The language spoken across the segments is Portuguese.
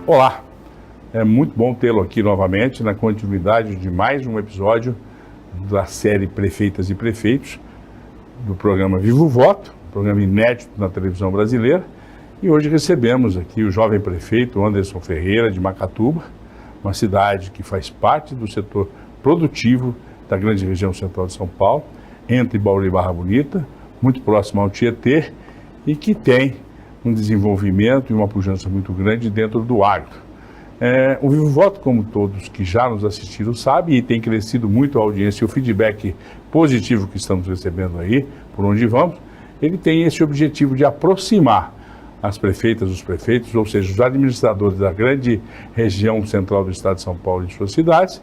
Olá, é muito bom tê-lo aqui novamente na continuidade de mais um episódio da série Prefeitas e Prefeitos do programa Vivo Voto, programa inédito na televisão brasileira. E hoje recebemos aqui o jovem prefeito Anderson Ferreira de Macatuba, uma cidade que faz parte do setor produtivo da grande região central de São Paulo, entre Bauru e Barra Bonita, muito próximo ao Tietê, e que tem um desenvolvimento e uma pujança muito grande dentro do agro. O Vivo Voto, como todos que já nos assistiram sabem, e tem crescido muito a audiência e o feedback positivo que estamos recebendo aí, por onde vamos, ele tem esse objetivo de aproximar as prefeitas, os prefeitos, ou seja, os administradores da grande região central do estado de São Paulo e de suas cidades,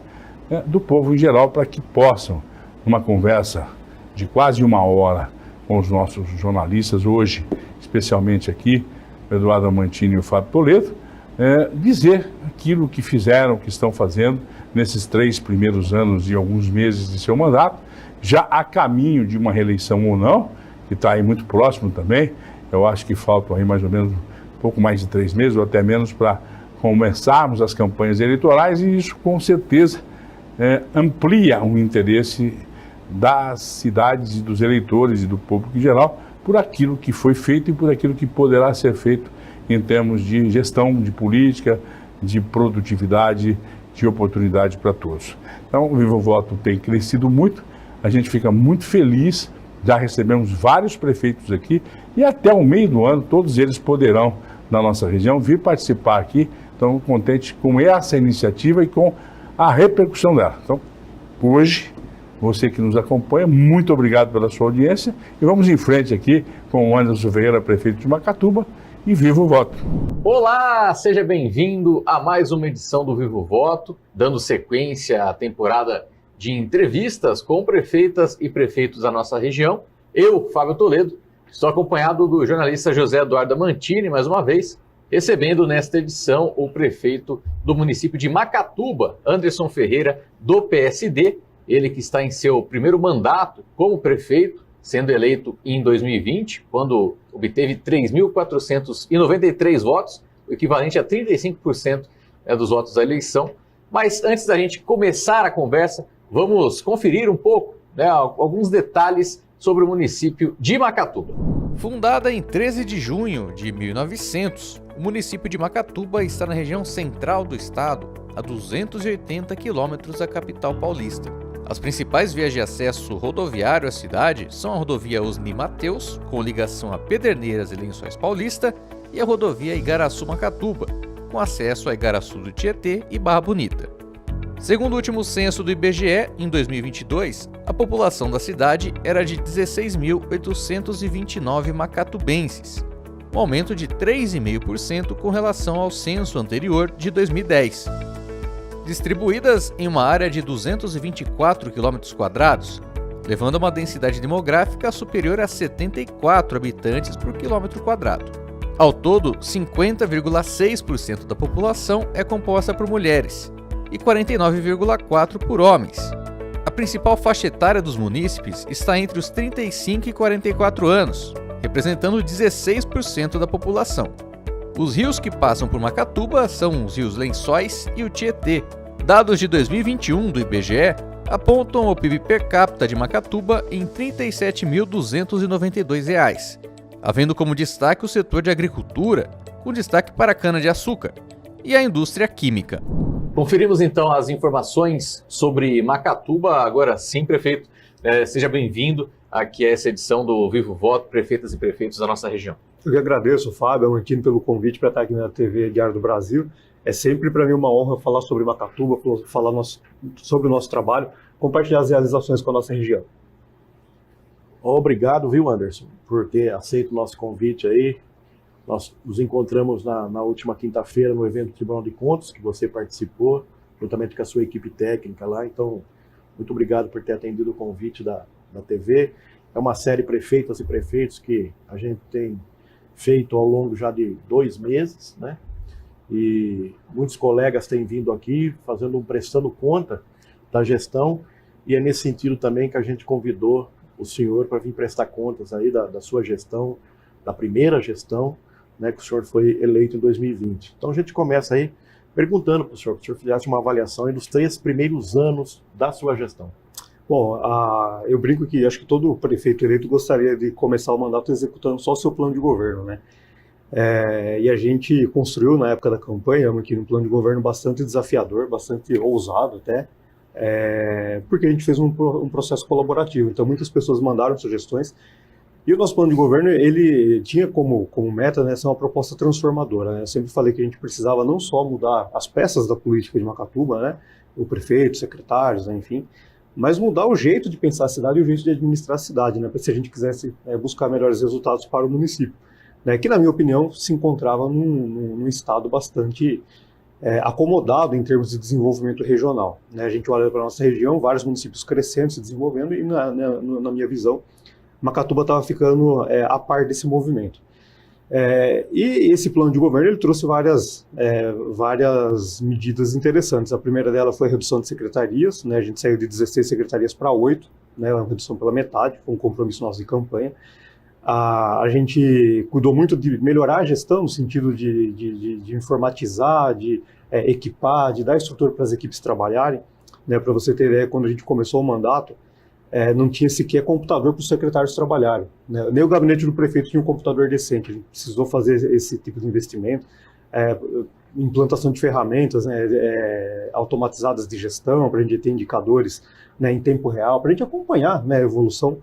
do povo em geral, para que possam, numa conversa de quase uma hora com os nossos jornalistas hoje, especialmente aqui, o Eduardo Amantini e o Fábio Toledo, dizer aquilo que fizeram, que estão fazendo nesses 3 primeiros anos e alguns meses de seu mandato, já a caminho de uma reeleição ou não, que está aí muito próximo também. Eu acho que faltam aí mais ou menos um pouco mais de 3 meses ou até menos para começarmos as campanhas eleitorais, e isso com certeza amplia o interesse das cidades e dos eleitores e do público em geral por aquilo que foi feito e por aquilo que poderá ser feito em termos de gestão, de política, de produtividade, de oportunidade para todos. Então, o Vivo Voto tem crescido muito, a gente fica muito feliz, já recebemos vários prefeitos aqui e até o meio do ano todos eles poderão, na nossa região, vir participar aqui. Então, contente com essa iniciativa e com a repercussão dela. Então, hoje, você que nos acompanha, muito obrigado pela sua audiência e vamos em frente aqui com o Anderson Ferreira, prefeito de Macatuba, e Vivo o Voto. Olá, seja bem-vindo a mais uma edição do Vivo Voto, dando sequência à temporada de entrevistas com prefeitas e prefeitos da nossa região. Eu, Fábio Toledo, estou acompanhado do jornalista José Eduardo Amantini, mais uma vez, recebendo nesta edição o prefeito do município de Macatuba, Anderson Ferreira, do PSD, ele que está em seu primeiro mandato como prefeito, sendo eleito em 2020, quando obteve 3.493 votos, o equivalente a 35% dos votos da eleição. Mas antes da gente começar a conversa, vamos conferir um pouco, alguns detalhes sobre o município de Macatuba. Fundada em 13 de junho de 1900, o município de Macatuba está na região central do estado, a 280 quilômetros da capital paulista. As principais vias de acesso rodoviário à cidade são a rodovia Osni Mateus, com ligação a Pederneiras e Lençóis Paulista, e a rodovia Igaraçu-Macatuba, com acesso a Igaraçu do Tietê e Barra Bonita. Segundo o último censo do IBGE, em 2022, a população da cidade era de 16.829 macatubenses, um aumento de 3,5% com relação ao censo anterior de 2010. Distribuídas em uma área de 224 km², levando a uma densidade demográfica superior a 74 habitantes por quilômetro quadrado. Ao todo, 50,6% da população é composta por mulheres e 49,4% por homens. A principal faixa etária dos munícipes está entre os 35 e 44 anos, representando 16% da população. Os rios que passam por Macatuba são os rios Lençóis e o Tietê. Dados de 2021 do IBGE apontam o PIB per capita de Macatuba em R$ 37.292, havendo como destaque o setor de agricultura, com destaque para a cana-de-açúcar, e a indústria química. Conferimos então as informações sobre Macatuba. Agora sim, prefeito, seja bem-vindo aqui a essa edição do Vivo Voto, prefeitas e prefeitos da nossa região. Eu que agradeço, Fábio, Amantini, pelo convite para estar aqui na TV Diário do Brasil. É sempre para mim uma honra falar sobre Macatuba, falar sobre o nosso trabalho, compartilhar as realizações com a nossa região. Obrigado, viu, Anderson, por ter aceito o nosso convite aí. Nós nos encontramos na última quinta-feira no evento do Tribunal de Contas, que você participou, juntamente com a sua equipe técnica lá. Então, muito obrigado por ter atendido o convite da TV. É uma série Prefeitas e Prefeitos que a gente tem feito ao longo já de 2 meses, né? E muitos colegas têm vindo aqui prestando conta da gestão, e é nesse sentido também que a gente convidou o senhor para vir prestar contas aí da sua gestão, da primeira gestão, né, que o senhor foi eleito em 2020. Então a gente começa aí perguntando para o senhor fizesse uma avaliação aí dos 3 primeiros anos da sua gestão. Bom, eu brinco que acho que todo prefeito eleito gostaria de começar o mandato executando só o seu plano de governo, né? E a gente construiu na época da campanha um plano de governo bastante desafiador, bastante ousado até, porque a gente fez um processo colaborativo. Então muitas pessoas mandaram sugestões e o nosso plano de governo ele tinha como meta, né, ser uma proposta transformadora, né? Eu sempre falei que a gente precisava não só mudar as peças da política de Macatuba, né, o prefeito, secretários, né, enfim, mas mudar o jeito de pensar a cidade e o jeito de administrar a cidade, né, se a gente quisesse buscar melhores resultados para o município, né, que na minha opinião se encontrava num estado bastante acomodado em termos de desenvolvimento regional, né? A gente olha para a nossa região, vários municípios crescendo, se desenvolvendo e na minha visão, Macatuba estava ficando a par desse movimento. E esse plano de governo ele trouxe várias medidas interessantes. A primeira dela foi a redução de secretarias, né? A gente saiu de 16 secretarias para 8, né? Uma redução pela metade, foi um compromisso nosso de campanha. A gente cuidou muito de melhorar a gestão, no sentido de informatizar, de equipar, de dar estrutura para as equipes trabalharem, né? Para você ter ideia, quando a gente começou o mandato, não tinha sequer computador para os secretários trabalharem, né? Nem o gabinete do prefeito tinha um computador decente. A gente precisou fazer esse tipo de investimento, implantação de ferramentas, né, automatizadas de gestão, para a gente ter indicadores, né, em tempo real, para a gente acompanhar, né, a evolução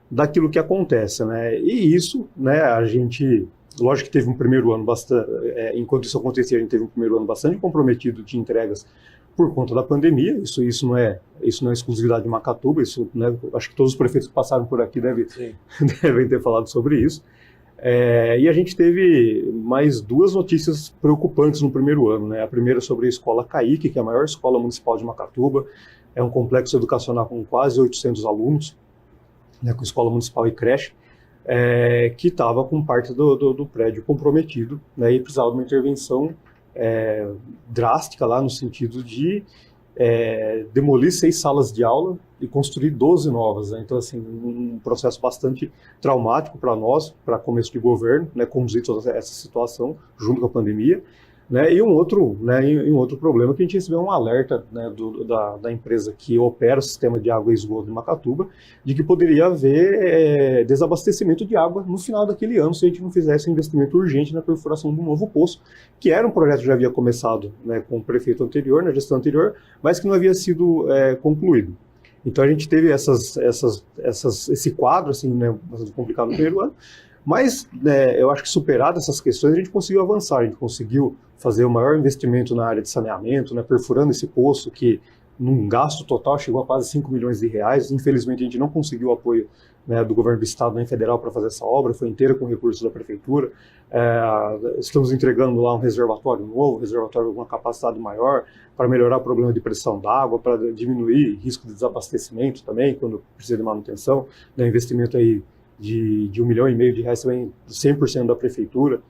daquilo que acontece, né? E isso, né, a gente, lógico que teve um primeiro ano bastante, enquanto isso acontecia, a gente teve um primeiro ano bastante comprometido de entregas por conta da pandemia. Isso não é exclusividade de Macatuba, isso, né, acho que todos os prefeitos que passaram por aqui devem ter falado sobre isso. E a gente teve mais 2 notícias preocupantes no primeiro ano, né? A primeira sobre a Escola CAIC, que é a maior escola municipal de Macatuba, é um complexo educacional com quase 800 alunos, né, com escola municipal e creche, que estava com parte do prédio comprometido, né, e precisava de uma intervenção drástica lá, no sentido de demolir 6 salas de aula e construir 12 novas, né? Então, assim, um processo bastante traumático para nós, para começo de governo, né, conduzir toda essa situação junto com a pandemia, né? E um outro problema que a gente recebeu um alerta, né, da empresa que opera o sistema de água e esgoto de Macatuba, de que poderia haver desabastecimento de água no final daquele ano se a gente não fizesse um investimento urgente na perfuração de um novo poço, que era um projeto que já havia começado, né, com o prefeito anterior, na gestão anterior, mas que não havia sido concluído. Então a gente teve esse quadro, assim, né, bastante complicado no primeiro ano, mas eu acho que superado essas questões a gente conseguiu avançar, a gente conseguiu fazer o maior investimento na área de saneamento, né, perfurando esse poço que num gasto total chegou a quase 5 milhões de reais. Infelizmente a gente não conseguiu o apoio, né, do governo do estado nem federal para fazer essa obra, foi inteira com recursos da prefeitura. Estamos entregando lá um reservatório novo, reservatório com uma capacidade maior, para melhorar o problema de pressão d'água, para diminuir risco de desabastecimento também, quando precisa de manutenção, né, investimento aí de R$1,5 milhão de reais também, 100% da prefeitura.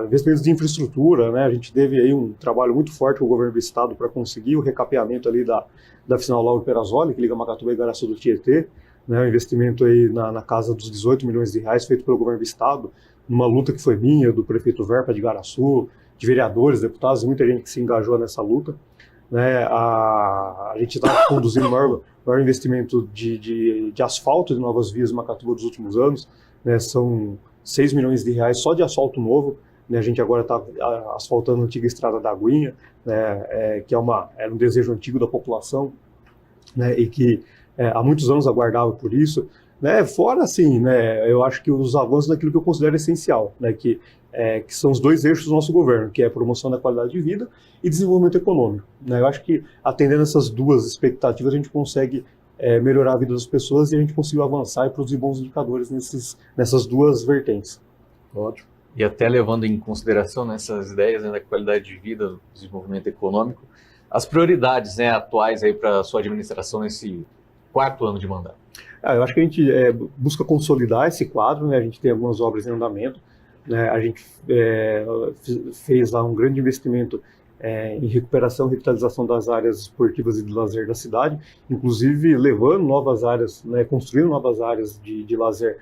Investimentos de infraestrutura, né? A gente teve aí um trabalho muito forte com o governo do estado para conseguir o recapeamento ali da Final Lauro Perazzoli, que liga Macatuba e Igaraçu do Tietê, né? Um investimento aí na casa dos R$18 milhões feito pelo governo do estado, numa luta que foi minha, do prefeito Verpa de Igaraçu, de vereadores, deputados, muita gente que se engajou nessa luta, né? A gente está conduzindo o maior investimento de asfalto de novas vias em Macatuba dos últimos anos, né? São R$6 milhões só de asfalto novo, né? A gente agora está asfaltando a antiga estrada da Aguinha, né? Que era um desejo antigo da população, né? E que há muitos anos aguardava por isso, né? Fora, assim, né, eu acho que os avanços naquilo que eu considero essencial, né? Que são os 2 eixos do nosso governo, que é a promoção da qualidade de vida e desenvolvimento econômico, né? Eu acho que atendendo essas 2 expectativas a gente consegue melhorar a vida das pessoas, e a gente conseguiu avançar e produzir bons indicadores nessas 2 vertentes. Ótimo. E até levando em consideração nessas ideias, né, da qualidade de vida, do desenvolvimento econômico, as prioridades, né, atuais aí para a sua administração nesse 4º ano de mandato. Eu acho que a gente busca consolidar esse quadro, né? A gente tem algumas obras em andamento, né? A gente fez lá um grande investimento em recuperação e revitalização das áreas esportivas e de lazer da cidade, inclusive levando novas áreas, né, construindo novas áreas de lazer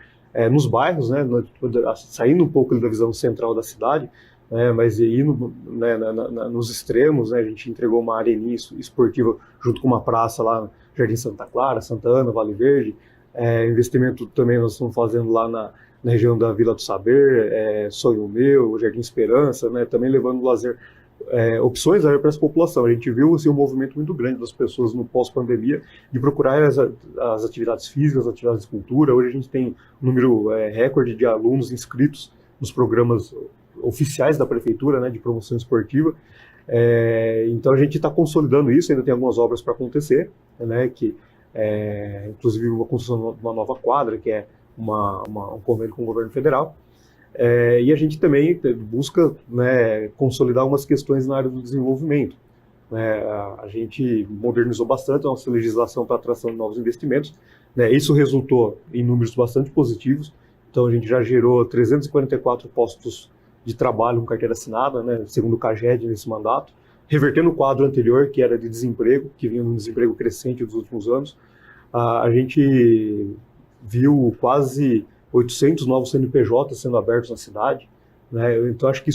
nos bairros, né, saindo um pouco da visão central da cidade, né, mas indo, né, nos extremos, né, a gente entregou uma areninha esportiva junto com uma praça lá no Jardim Santa Clara, Santa Ana, Vale Verde. Investimento também nós estamos fazendo lá na região da Vila do Saber, Sonho Meu, Jardim Esperança, né, também levando lazer, opções para essa população. A gente viu assim, um movimento muito grande das pessoas no pós-pandemia de procurar as atividades físicas, as atividades de cultura. Hoje a gente tem um número recorde de alunos inscritos nos programas oficiais da prefeitura, né, de promoção esportiva. Então a gente está consolidando isso, ainda tem algumas obras para acontecer, né, inclusive uma construção de uma nova quadra, que é um convênio com o governo federal. E a gente também busca, né, consolidar algumas questões na área do desenvolvimento. A gente modernizou bastante a nossa legislação para a atração de novos investimentos, né, isso resultou em números bastante positivos. Então a gente já gerou 344 postos de trabalho com carteira assinada, né, segundo o CAGED nesse mandato, revertendo o quadro anterior, que era de desemprego, que vinha num desemprego crescente nos últimos anos. A gente viu quase 800 novos CNPJs sendo abertos na cidade, né? Então acho que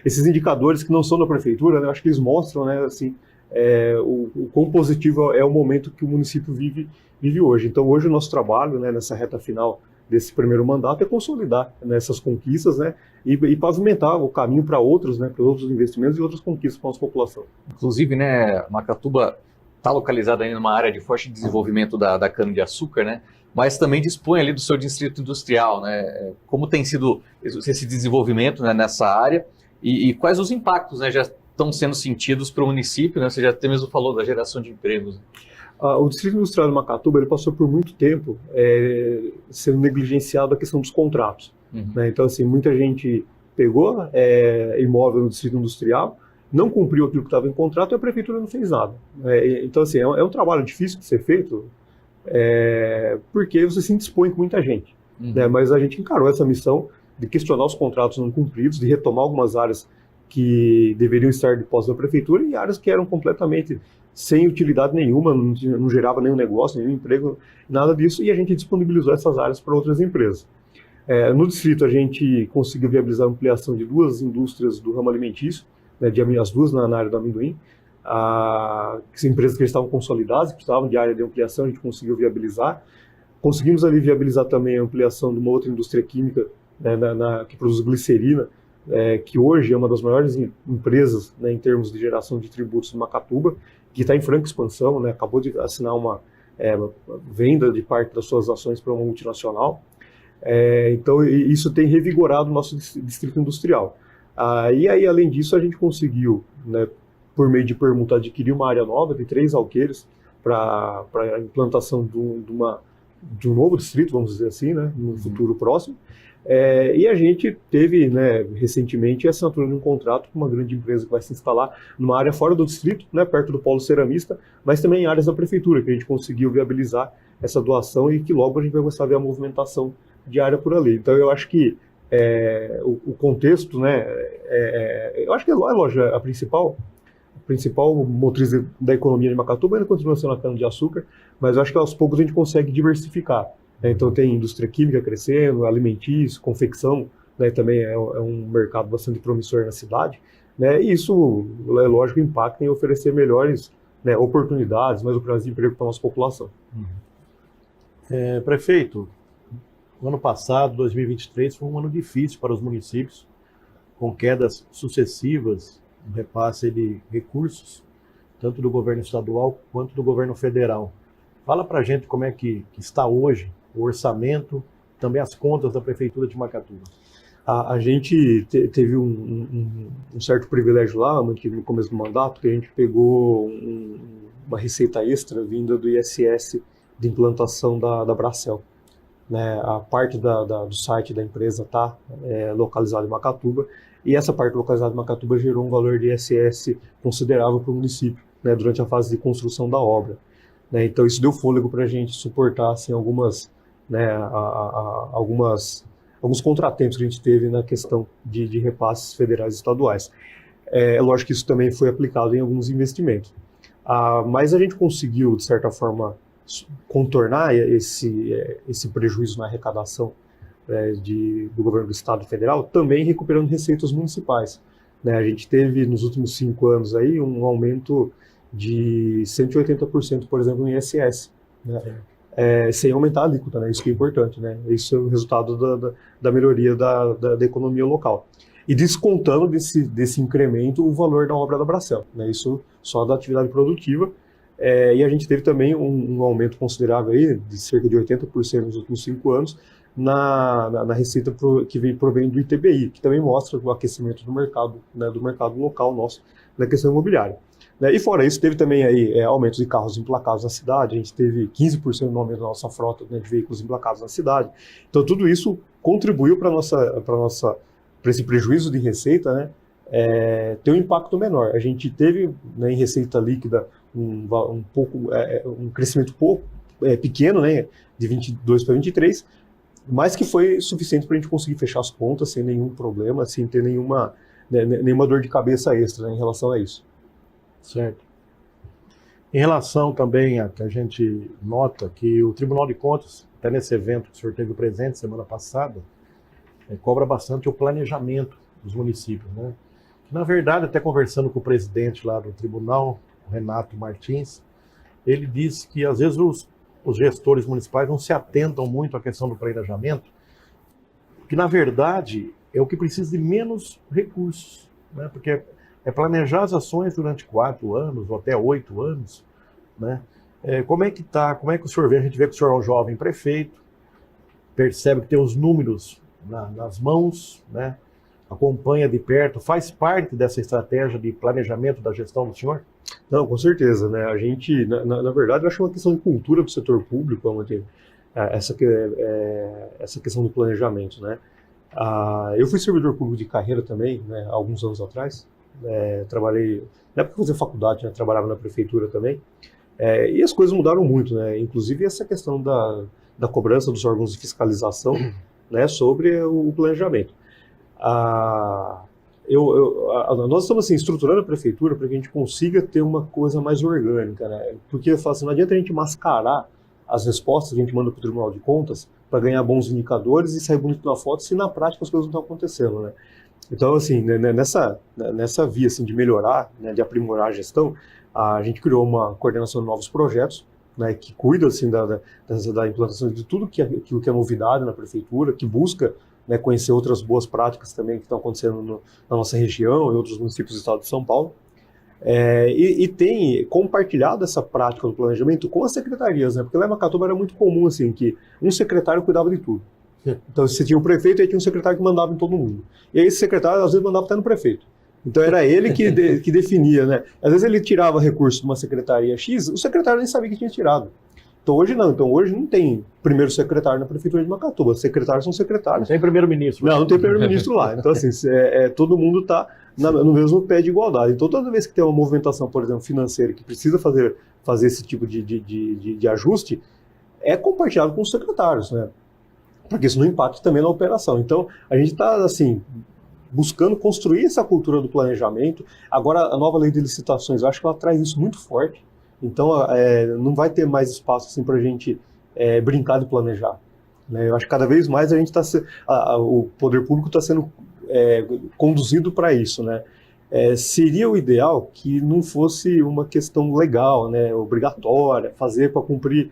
esses indicadores que não são da prefeitura, né, acho que eles mostram, né, assim, o quão positivo é o momento que o município vive hoje. Então hoje o nosso trabalho, né, nessa reta final desse primeiro mandato é consolidar, né, essas conquistas, né, e pavimentar o caminho para outros, né, para outros investimentos e outras conquistas para a nossa população. Inclusive, né, Macatuba está localizada ainda numa área de forte desenvolvimento da cana-de-açúcar, né, mas também dispõe ali do seu distrito industrial, né? Como tem sido esse desenvolvimento, né, nessa área e quais os impactos, né, já estão sendo sentidos para o município, né? Você já até mesmo falou da geração de empregos. O distrito industrial de Macatuba ele passou por muito tempo sendo negligenciado a questão dos contratos. Né? Então, assim, muita gente pegou imóvel no distrito industrial, não cumpriu aquilo que estava em contrato e a prefeitura não fez nada. Então, assim, é um trabalho difícil de ser feito, porque você se indispõe com muita gente. Né? Mas a gente encarou essa missão de questionar os contratos não cumpridos, de retomar algumas áreas que deveriam estar de posse da prefeitura e áreas que eram completamente sem utilidade nenhuma, não gerava nenhum negócio, nenhum emprego, nada disso, e a gente disponibilizou essas áreas para outras empresas. No distrito a gente conseguiu viabilizar a ampliação de 2 indústrias do ramo alimentício, né, as duas na área do amendoim, empresas que estavam consolidadas, que precisavam de área de ampliação, a gente conseguiu viabilizar. Conseguimos ali viabilizar também a ampliação de uma outra indústria química, né, que produz glicerina, que hoje é uma das maiores empresas, né, em termos de geração de tributos de Macatuba, que está em franca expansão, né, acabou de assinar uma venda de parte das suas ações para uma multinacional. Então isso tem revigorado o nosso distrito industrial. E aí, além disso, a gente conseguiu, né, por meio de permuta, adquirir uma área nova de 3 alqueires para a implantação de um novo distrito, vamos dizer assim, né, no futuro próximo. E a gente teve, né, recentemente a assinatura de um contrato com uma grande empresa que vai se instalar numa área fora do distrito, né, perto do polo ceramista, mas também em áreas da prefeitura, que a gente conseguiu viabilizar essa doação e que logo a gente vai começar a ver a movimentação de área por ali. Então eu acho que o contexto, né, eu acho que a principal motriz da economia de Macatuba ainda continua sendo a cana-de-açúcar, mas eu acho que aos poucos a gente consegue diversificar. Então tem indústria química crescendo, alimentício, confecção, né, também é um mercado bastante promissor na cidade, né, e isso, é lógico, impacta em oferecer melhores, né, oportunidades, mais oportunidades de emprego para a nossa população. Prefeito, o ano passado, 2023, foi um ano difícil para os municípios, com quedas sucessivas no repasse de recursos, tanto do governo estadual quanto do governo federal. Fala para a gente como é que está hoje o orçamento, também as contas da Prefeitura de Macatuba. A gente teve um certo privilégio lá, no começo do mandato, que a gente pegou uma receita extra vinda do ISS de implantação da Bracel. Né, a parte do site da empresa está localizada em Macatuba, e essa parte localizada em Macatuba gerou um valor de ISS considerável para o município, né, durante a fase de construção da obra. Né, então isso deu fôlego para a gente suportar assim, alguns contratempos que a gente teve na questão de repasses federais e estaduais. Lógico que isso também foi aplicado em alguns investimentos. Mas a gente conseguiu, de certa forma, contornar esse prejuízo na arrecadação do governo do Estado federal, também recuperando receitas municipais. Né? A gente teve, nos últimos 5 anos, aí, um aumento de 180%, por exemplo, no ISS, né? Sem aumentar a alíquota, né? Isso que é importante. Né? Isso é o resultado da melhoria da economia local. E descontando desse incremento o valor da obra da Bracel, né? Isso só da atividade produtiva. E a gente teve também um aumento considerável aí, de cerca de 80% nos últimos 5 anos, na receita que provém do ITBI, que também mostra o aquecimento do mercado, né, do mercado local nosso na questão imobiliária. Né? E fora isso, teve também aí aumentos de carros emplacados na cidade, a gente teve 15% no aumento da nossa frota, né, de veículos emplacados na cidade. Então tudo isso contribuiu para esse prejuízo de receita, né, ter um impacto menor. A gente teve, né, em receita líquida um crescimento pequeno, né, de 22 para 23, mas que foi suficiente para a gente conseguir fechar as contas sem nenhum problema, sem ter nenhuma dor de cabeça extra, né, em relação a isso. Certo. Em relação também a que a gente nota que o Tribunal de Contas, até nesse evento que o senhor teve presente semana passada, cobra bastante o planejamento dos municípios, né? Na verdade, até conversando com o presidente lá do tribunal, o Renato Martins, ele disse que às vezes os gestores municipais não se atentam muito à questão do planejamento, que na verdade é o que precisa de menos recursos, né? Porque é planejar as ações durante 4 anos ou até 8 anos, né? Como é que o senhor vê? A gente vê que o senhor é um jovem prefeito, percebe que tem os números nas mãos, né? Acompanha de perto, faz parte dessa estratégia de planejamento da gestão do senhor? Não, com certeza, né? A gente, na verdade, eu acho uma questão de cultura do setor público, essa questão do planejamento, né? Eu fui servidor público de carreira também, né, há alguns anos atrás. Trabalhei, na época que eu fazia faculdade, né, trabalhava na prefeitura também, e as coisas mudaram muito, né? Inclusive essa questão da cobrança dos órgãos de fiscalização, né, sobre o planejamento. Nós estamos assim, estruturando a prefeitura para que a gente consiga ter uma coisa mais orgânica, né? Porque eu falo assim, não adianta a gente mascarar as respostas que a gente manda para o Tribunal de Contas para ganhar bons indicadores e sair bonito na foto se na prática as coisas não estão acontecendo, né? Então, assim, nessa via assim, de melhorar, né, de aprimorar a gestão, a gente criou uma coordenação de novos projetos, né, que cuida assim, da implantação de tudo aquilo que é novidade na prefeitura, que busca, né, conhecer outras boas práticas também que estão acontecendo na nossa região e outros municípios do estado de São Paulo. E tem compartilhado essa prática do planejamento com as secretarias, né, porque lá em Macatuba era muito comum assim, que um secretário cuidava de tudo. Então você tinha o prefeito e aí tinha um secretário que mandava em todo mundo. E aí esse secretário às vezes mandava até no prefeito. Então era ele que definia, né? Às vezes ele tirava recurso de uma secretaria X, o secretário nem sabia que tinha tirado. Então hoje não. Então hoje não tem primeiro secretário na prefeitura de Macatuba. Os secretários são secretários. Não tem primeiro-ministro. Não tem primeiro-ministro lá. Então assim, todo mundo está no mesmo pé de igualdade. Então toda vez que tem uma movimentação, por exemplo, financeira, que precisa fazer esse tipo de ajuste, é compartilhado com os secretários, né? Porque isso não impacta também na operação. Então, a gente está, assim, buscando construir essa cultura do planejamento. Agora, a nova lei de licitações, eu acho que ela traz isso muito forte. Então, não vai ter mais espaço, assim, para a gente brincar de planejar. Né? Eu acho que cada vez mais a gente o poder público está sendo conduzido para isso, né? Seria o ideal que não fosse uma questão legal, né, obrigatória, fazer para cumprir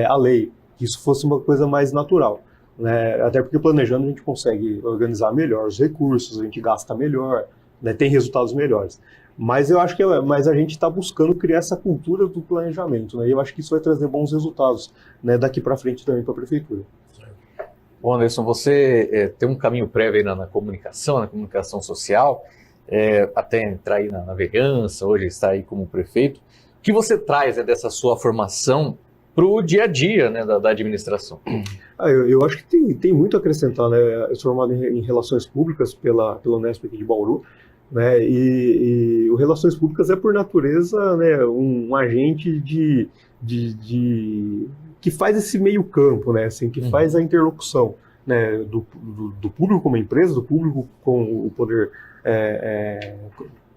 a lei, que isso fosse uma coisa mais natural. Né? Até porque planejando a gente consegue organizar melhor os recursos, a gente gasta melhor, né? Tem resultados melhores. Mas eu acho que a gente está buscando criar essa cultura do planejamento, né? E eu acho que isso vai trazer bons resultados, né, daqui para frente também para a prefeitura. Bom, Anderson, você tem um caminho prévio aí na comunicação social, até entrar aí na vereança, hoje está aí como prefeito. O que você traz dessa sua formação para o dia a dia, né, da administração? Eu acho que tem muito a acrescentar, né? Eu sou formado em Relações Públicas pela Unesp aqui de Bauru, né? E o Relações Públicas é por natureza, né, um agente que faz esse meio campo, né, assim, que faz a interlocução, né, do público com a empresa, do público com o poder,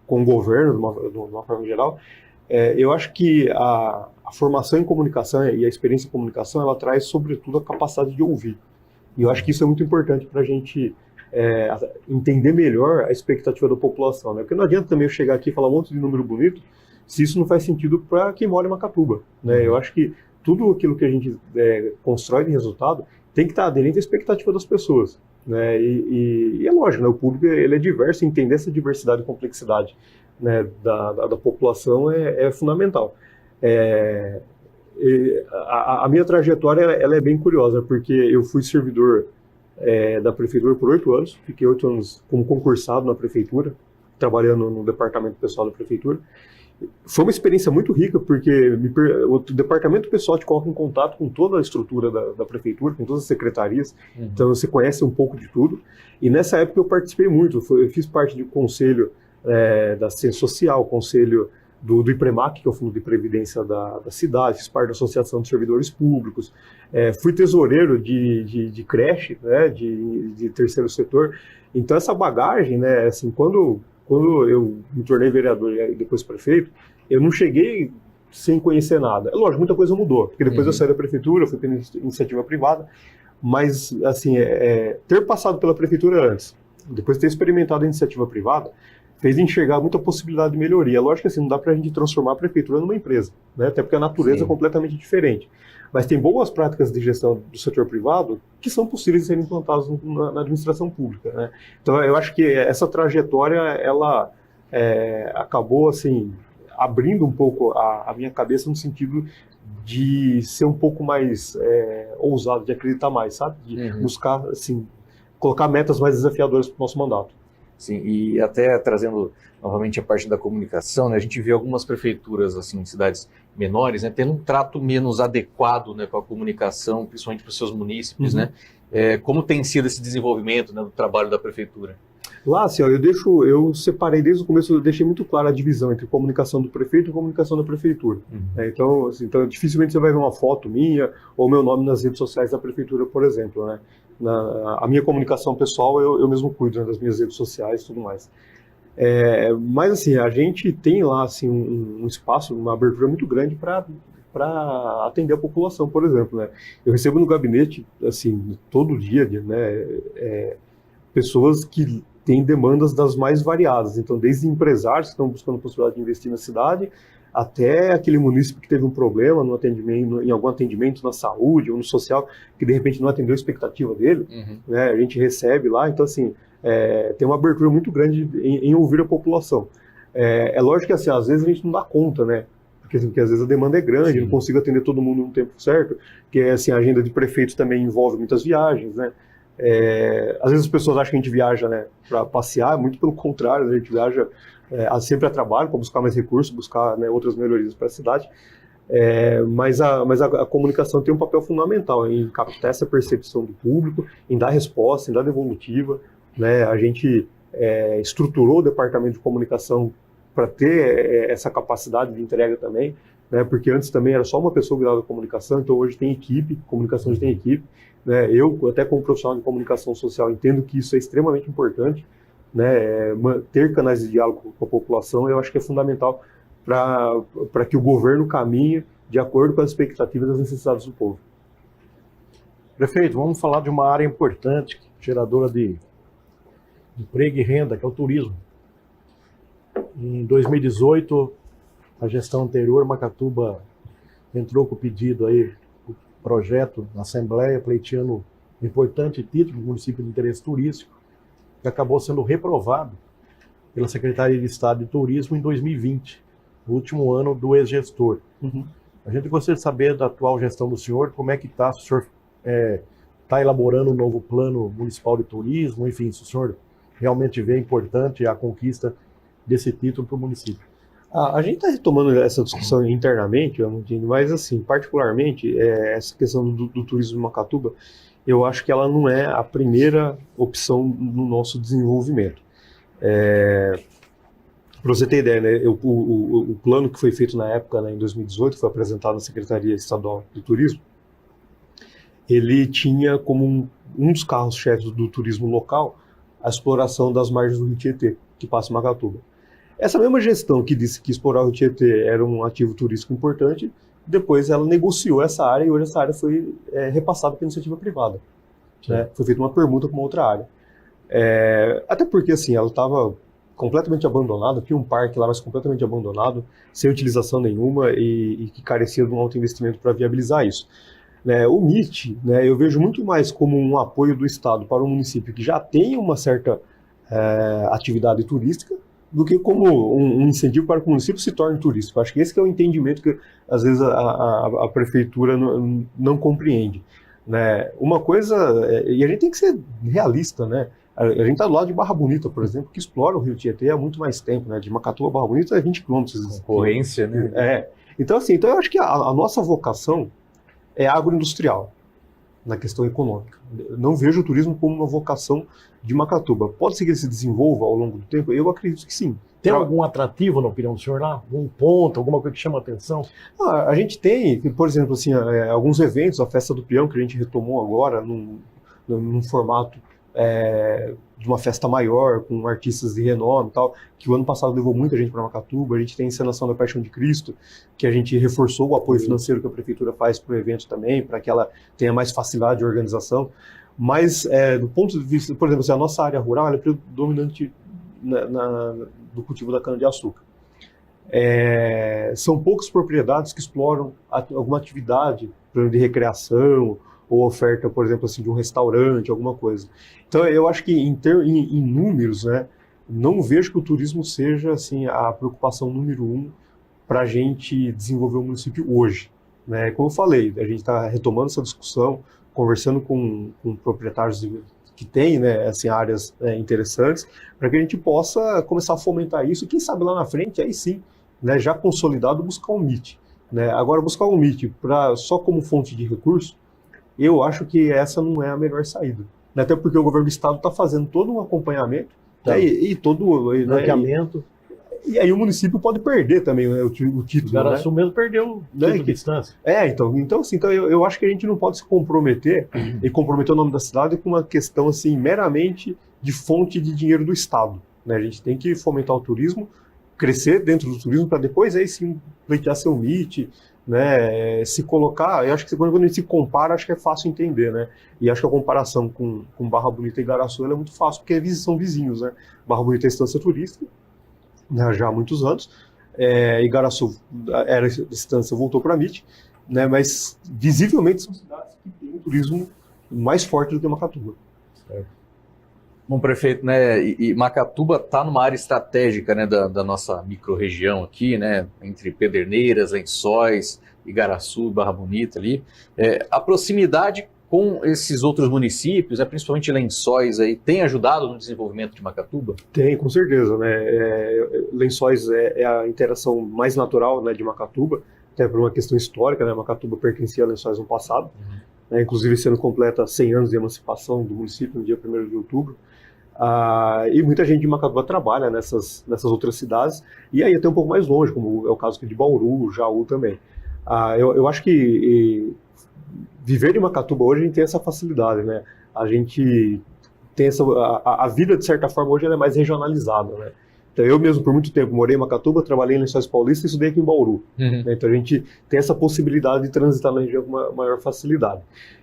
com o governo, de uma forma geral. Eu acho que a formação em comunicação e a experiência em comunicação, ela traz, sobretudo, a capacidade de ouvir. E eu acho que isso é muito importante para a gente entender melhor a expectativa da população, né? Porque não adianta também eu chegar aqui e falar um monte de número bonito se isso não faz sentido para quem mora em Macatuba, né? Eu acho que tudo aquilo que a gente constrói de resultado tem que estar aderente à expectativa das pessoas, né? E é lógico, né? O público ele é diverso, entender essa diversidade e complexidade, né, da população é fundamental. A minha trajetória ela é bem curiosa, porque eu fui servidor da prefeitura por 8 anos, fiquei 8 anos como concursado na prefeitura, trabalhando no departamento pessoal da prefeitura. Foi uma experiência muito rica, porque o departamento pessoal te coloca em contato com toda a estrutura da prefeitura, com todas as secretarias, então você conhece um pouco de tudo. E nessa época eu participei muito, eu fiz parte do conselho da Assistência Social, conselho do IPREMAC, que é o Fundo de Previdência da cidade, fiz parte da Associação de Servidores Públicos, fui tesoureiro de creche, né, de terceiro setor. Então essa bagagem, né, assim, quando eu me tornei vereador e depois prefeito, eu não cheguei sem conhecer nada. É lógico, muita coisa mudou, porque depois eu saí da prefeitura, fui pela iniciativa privada, mas assim, ter passado pela prefeitura antes, depois ter experimentado a iniciativa privada, fez enxergar muita possibilidade de melhoria. Lógico que assim, não dá para a gente transformar a prefeitura numa empresa, né? Até porque a natureza é completamente diferente. Mas tem boas práticas de gestão do setor privado que são possíveis de serem implantadas na administração pública, né? Então eu acho que essa trajetória ela acabou assim abrindo um pouco a minha cabeça no sentido de ser um pouco mais ousado, de acreditar mais, sabe? De buscar assim colocar metas mais desafiadoras para o nosso mandato. Sim, e até trazendo novamente a parte da comunicação, né, a gente vê algumas prefeituras, assim, em cidades menores, né, tendo um trato menos adequado, né, com a comunicação, principalmente para os seus munícipes, né? Como tem sido esse desenvolvimento, né, do trabalho da prefeitura? Lá, assim, ó, eu separei desde o começo, eu deixei muito clara a divisão entre comunicação do prefeito e comunicação da prefeitura. Então, assim, dificilmente você vai ver uma foto minha ou meu nome nas redes sociais da prefeitura, por exemplo, né? A minha comunicação pessoal eu mesmo cuido, né, das minhas redes sociais e tudo mais. Mas assim, a gente tem lá assim, um espaço, uma abertura muito grande para atender a população, por exemplo, né? Eu recebo no gabinete, assim, todo dia, né, pessoas que têm demandas das mais variadas. Então, desde empresários que estão buscando a possibilidade de investir na cidade, até aquele munícipe que teve um problema no atendimento, em algum atendimento na saúde ou no social, que de repente não atendeu a expectativa dele, né, a gente recebe lá. Então, assim, tem uma abertura muito grande em ouvir a população. É lógico que, assim, às vezes a gente não dá conta, né, porque às vezes a demanda é grande, não consigo atender todo mundo no tempo certo, porque assim, a agenda de prefeitos também envolve muitas viagens, né. Às vezes as pessoas acham que a gente viaja, né, para passear, muito pelo contrário, né, a gente viaja sempre a trabalho, para buscar mais recursos, buscar, né, outras melhorias para a cidade, mas a comunicação tem um papel fundamental em captar essa percepção do público, em dar resposta, em dar devolutiva, né? A gente estruturou o departamento de comunicação para ter essa capacidade de entrega também, né? Porque antes também era só uma pessoa que dava comunicação, então hoje tem equipe, comunicação tem equipe, né? Eu, até como profissional de comunicação social, entendo que isso é extremamente importante, né, ter canais de diálogo com a população, eu acho que é fundamental para que o governo caminhe de acordo com as expectativas e as necessidades do povo. Prefeito, vamos falar de uma área importante, geradora de emprego e renda, que é o turismo. Em 2018, a gestão anterior, Macatuba entrou com o pedido aí, o projeto na Assembleia, pleiteando um importante título do município de interesse turístico, que acabou sendo reprovado pela Secretaria de Estado de Turismo em 2020, no último ano do ex-gestor. A gente gostaria de saber da atual gestão do senhor, como é que está, se o senhor está elaborando um novo plano municipal de turismo, enfim, se o senhor realmente vê importante a conquista desse título para o município. A gente está retomando essa discussão internamente, mas assim, particularmente, essa questão do turismo em Macatuba, eu acho que ela não é a primeira opção no nosso desenvolvimento. Para você ter ideia, né, o plano que foi feito na época, né, em 2018, foi apresentado na Secretaria Estadual do Turismo, ele tinha como um dos carros-chefes do turismo local a exploração das margens do Rio Tietê, que passa em Macatuba. Essa mesma gestão que disse que explorar o Rio Tietê era um ativo turístico importante, depois ela negociou essa área e hoje essa área foi repassada pela iniciativa privada. né? Foi feita uma permuta com uma outra área. Até porque, assim, ela estava completamente abandonada, tinha um parque lá, mas completamente abandonado, sem utilização nenhuma e que carecia de um alto investimento para viabilizar isso. O MIT, né, eu vejo muito mais como um apoio do Estado para um município que já tem uma certa atividade turística, do que como um incentivo para que o município se torne turístico. Acho que esse que é o entendimento que, às vezes, a prefeitura não compreende. Né? Uma coisa, e a gente tem que ser realista, né? A gente está do lado de Barra Bonita, por exemplo, que explora o Rio Tietê há muito mais tempo, né? De Macatuba a Barra Bonita é 20 quilômetros. Concorrência, né? Então, assim, eu acho que a nossa vocação é agroindustrial, na questão econômica. Eu não vejo o turismo como uma vocação de Macatuba. Pode ser que ele se desenvolva ao longo do tempo? Eu acredito que sim. Tem algum atrativo, na opinião do senhor, lá? Algum ponto, alguma coisa que chama a atenção? A gente tem, por exemplo, assim, alguns eventos, a Festa do Peão, que a gente retomou agora, num formato de uma festa maior, com artistas de renome e tal, que o ano passado levou muita gente para Macatuba. A gente tem a encenação da Paixão de Cristo, que a gente reforçou o apoio financeiro que a prefeitura faz para o evento também, para que ela tenha mais facilidade de organização. Mas, do ponto de vista, por exemplo, assim, a nossa área rural ela é predominante do cultivo da cana-de-açúcar. São poucas propriedades que exploram alguma atividade de recreação ou oferta, por exemplo, assim, de um restaurante, alguma coisa. Então, eu acho que em números, né, não vejo que o turismo seja assim, a preocupação número 1 para a gente desenvolver o município hoje. Né? Como eu falei, a gente está retomando essa discussão, conversando com proprietários que têm, né, assim, áreas interessantes, para que a gente possa começar a fomentar isso, e quem sabe lá na frente, aí sim, né, já consolidado, buscar um MIT. Né? Agora, buscar um MIT só como fonte de recurso, eu acho que essa não é a melhor saída. Até porque o governo do estado está fazendo todo um acompanhamento, né, e todo o ranqueamento. E aí o município pode perder também, né, o título. O Garaçu mesmo perdeu o título de distância. Então, assim, eu acho que a gente não pode se comprometer e comprometer o nome da cidade com uma questão assim, meramente de fonte de dinheiro do Estado. Né? A gente tem que fomentar o turismo, crescer dentro do turismo, para depois aí sim pleitear seu MIT, né? Se colocar. Eu acho que quando a gente se compara, acho que é fácil entender, né? E acho que a comparação com Barra Bonita e Igaraçu é muito fácil, porque são vizinhos, né? Barra Bonita é estância turística, né, já há muitos anos. Igaraçu era distância, voltou para MIT, né, mas visivelmente são cidades que têm um turismo mais forte do que Macatuba. Bom, prefeito, né, e Macatuba está numa área estratégica, né, da nossa microrregião aqui, né, entre Pederneiras, Lençóis, Igaraçu, Barra Bonita ali. A proximidade com esses outros municípios, principalmente Lençóis, aí, tem ajudado no desenvolvimento de Macatuba? Tem, com certeza. Né? Lençóis é a interação mais natural, né, de Macatuba, até por uma questão histórica. Né? Macatuba pertencia a Lençóis no passado, né? Inclusive esse ano completa 100 anos de emancipação do município, no dia 1º de outubro. E muita gente de Macatuba trabalha nessas outras cidades, e aí até um pouco mais longe, como é o caso aqui de Bauru, Jaú também. Eu acho que viver em Macatuba hoje a gente tem essa facilidade, né? A gente tem a vida, de certa forma, hoje ela é mais regionalizada, né? Então, eu mesmo, por muito tempo, morei em Macatuba, trabalhei em Lençóis Paulista e estudei aqui em Bauru. Né? Então, a gente tem essa possibilidade de transitar na região com uma maior facilidade.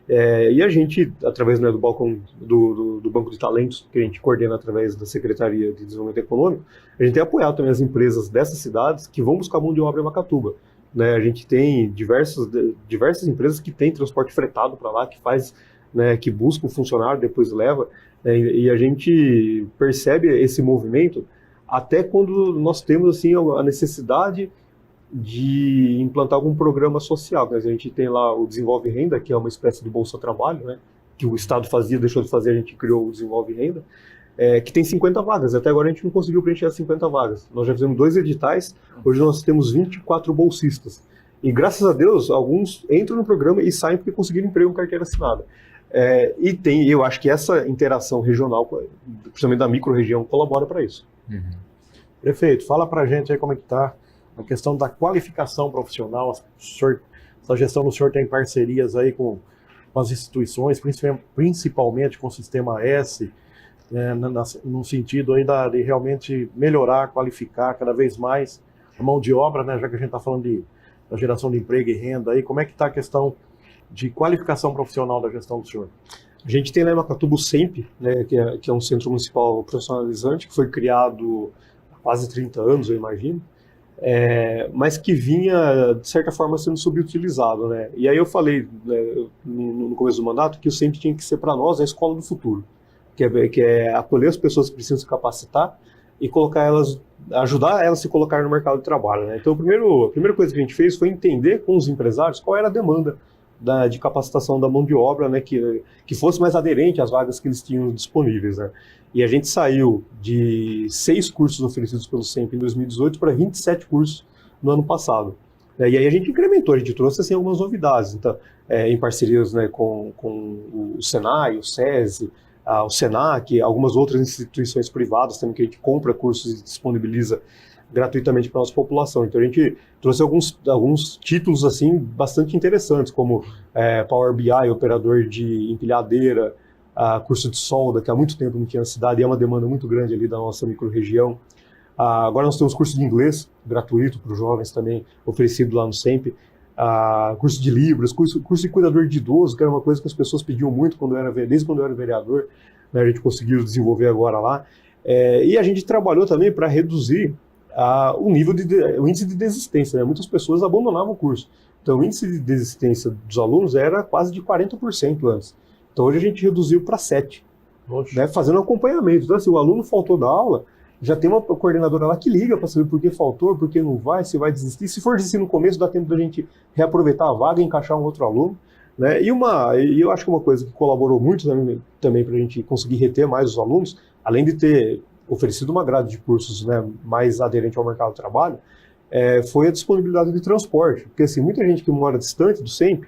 E a gente, através, né, do balcão do Banco de Talentos, que a gente coordena através da Secretaria de Desenvolvimento Econômico, a gente tem apoiado também as empresas dessas cidades que vão buscar mão de obra em Macatuba. Né, a gente tem diversas empresas que têm transporte fretado para lá, que faz, né, que busca o funcionário, depois leva, né, e a gente percebe esse movimento até quando nós temos assim, a necessidade de implantar algum programa social. Né, a gente tem lá o Desenvolve Renda, que é uma espécie de Bolsa Trabalho, né, que o Estado fazia, deixou de fazer, a gente criou o Desenvolve Renda, que tem 50 vagas. Até agora a gente não conseguiu preencher as 50 vagas. Nós já fizemos 2 editais, hoje nós temos 24 bolsistas. E graças a Deus, alguns entram no programa e saem porque conseguiram emprego com carteira assinada. Eu acho que essa interação regional, principalmente da micro-região, colabora para isso. Prefeito, fala para a gente aí como é que está a questão da qualificação profissional. Essa gestão do senhor tem parcerias aí com as instituições, principalmente com o Sistema S, no sentido aí de realmente melhorar, qualificar cada vez mais a mão de obra, né, já que a gente está falando da geração de emprego e renda, aí, como é que está a questão de qualificação profissional da gestão do senhor? A gente tem lá em Macatuba o SEMP, né, que é um centro municipal profissionalizante, que foi criado há quase 30 anos, eu imagino, mas que vinha, de certa forma, sendo subutilizado, né? E aí eu falei, né, no começo do mandato, que o SEMP tinha que ser para nós a escola do futuro, que é acolher as pessoas que precisam se capacitar e ajudar elas a se colocar no mercado de trabalho, né? Então, a primeira coisa que a gente fez foi entender com os empresários qual era a demanda de capacitação da mão de obra, né, que fosse mais aderente às vagas que eles tinham disponíveis, né? E a gente saiu de 6 cursos oferecidos pelo SEMP em 2018 para 27 cursos no ano passado. E aí a gente incrementou, a gente trouxe assim, algumas novidades, então, em parcerias, né, com o Senai, o SESI, o Senac, algumas outras instituições privadas também, que a gente compra cursos e disponibiliza gratuitamente para a nossa população. Então a gente trouxe alguns títulos assim bastante interessantes, como Power BI, operador de empilhadeira, curso de solda, que há muito tempo não tinha na cidade, e é uma demanda muito grande ali da nossa microrregião. Agora nós temos curso de inglês gratuito para os jovens também, oferecido lá no SEMP. Curso de Libras, curso de cuidador de idoso, que era uma coisa que as pessoas pediam muito desde quando eu era vereador, né, a gente conseguiu desenvolver agora lá. E a gente trabalhou também para reduzir o índice de desistência, né? Muitas pessoas abandonavam o curso. Então o índice de desistência dos alunos era quase de 40% antes. Então hoje a gente reduziu para 7%, né, fazendo um acompanhamento. Então assim, o aluno faltou da aula, já tem uma coordenadora lá que liga para saber por que faltou, por que não vai, se vai desistir. Se for desistir no começo, dá tempo da gente reaproveitar a vaga e encaixar um outro aluno, né? E eu acho que uma coisa que colaborou muito também para a gente conseguir reter mais os alunos, além de ter oferecido uma grade de cursos, né, mais aderente ao mercado de trabalho, foi a disponibilidade de transporte. Porque assim, muita gente que mora distante do SEMP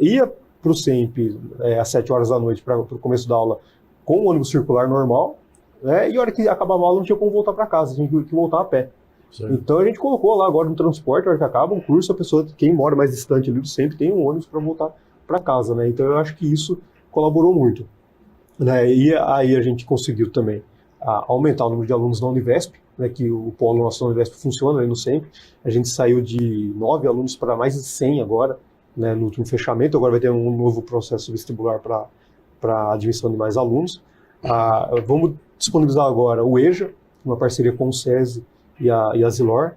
ia para o SEMP às 7 horas da noite para o começo da aula com o ônibus circular normal, né, e a hora que acabava a aula não tinha como voltar para casa, tinha que voltar a pé. Certo. Então a gente colocou lá agora no transporte, a hora que acaba um curso, a pessoa, quem mora mais distante ali do SEMP, tem um ônibus para voltar para casa, né? Então eu acho que isso colaborou muito, né? E aí a gente conseguiu também aumentar o número de alunos na Univesp, né, que o polo nosso da Univesp funciona aí no SEMP. A gente saiu de 9 alunos para mais de 100 agora, né, no último fechamento. Agora vai ter um novo processo vestibular para admissão de mais alunos. Vamos disponibilizar agora o EJA, uma parceria com o SESI e a Zilor.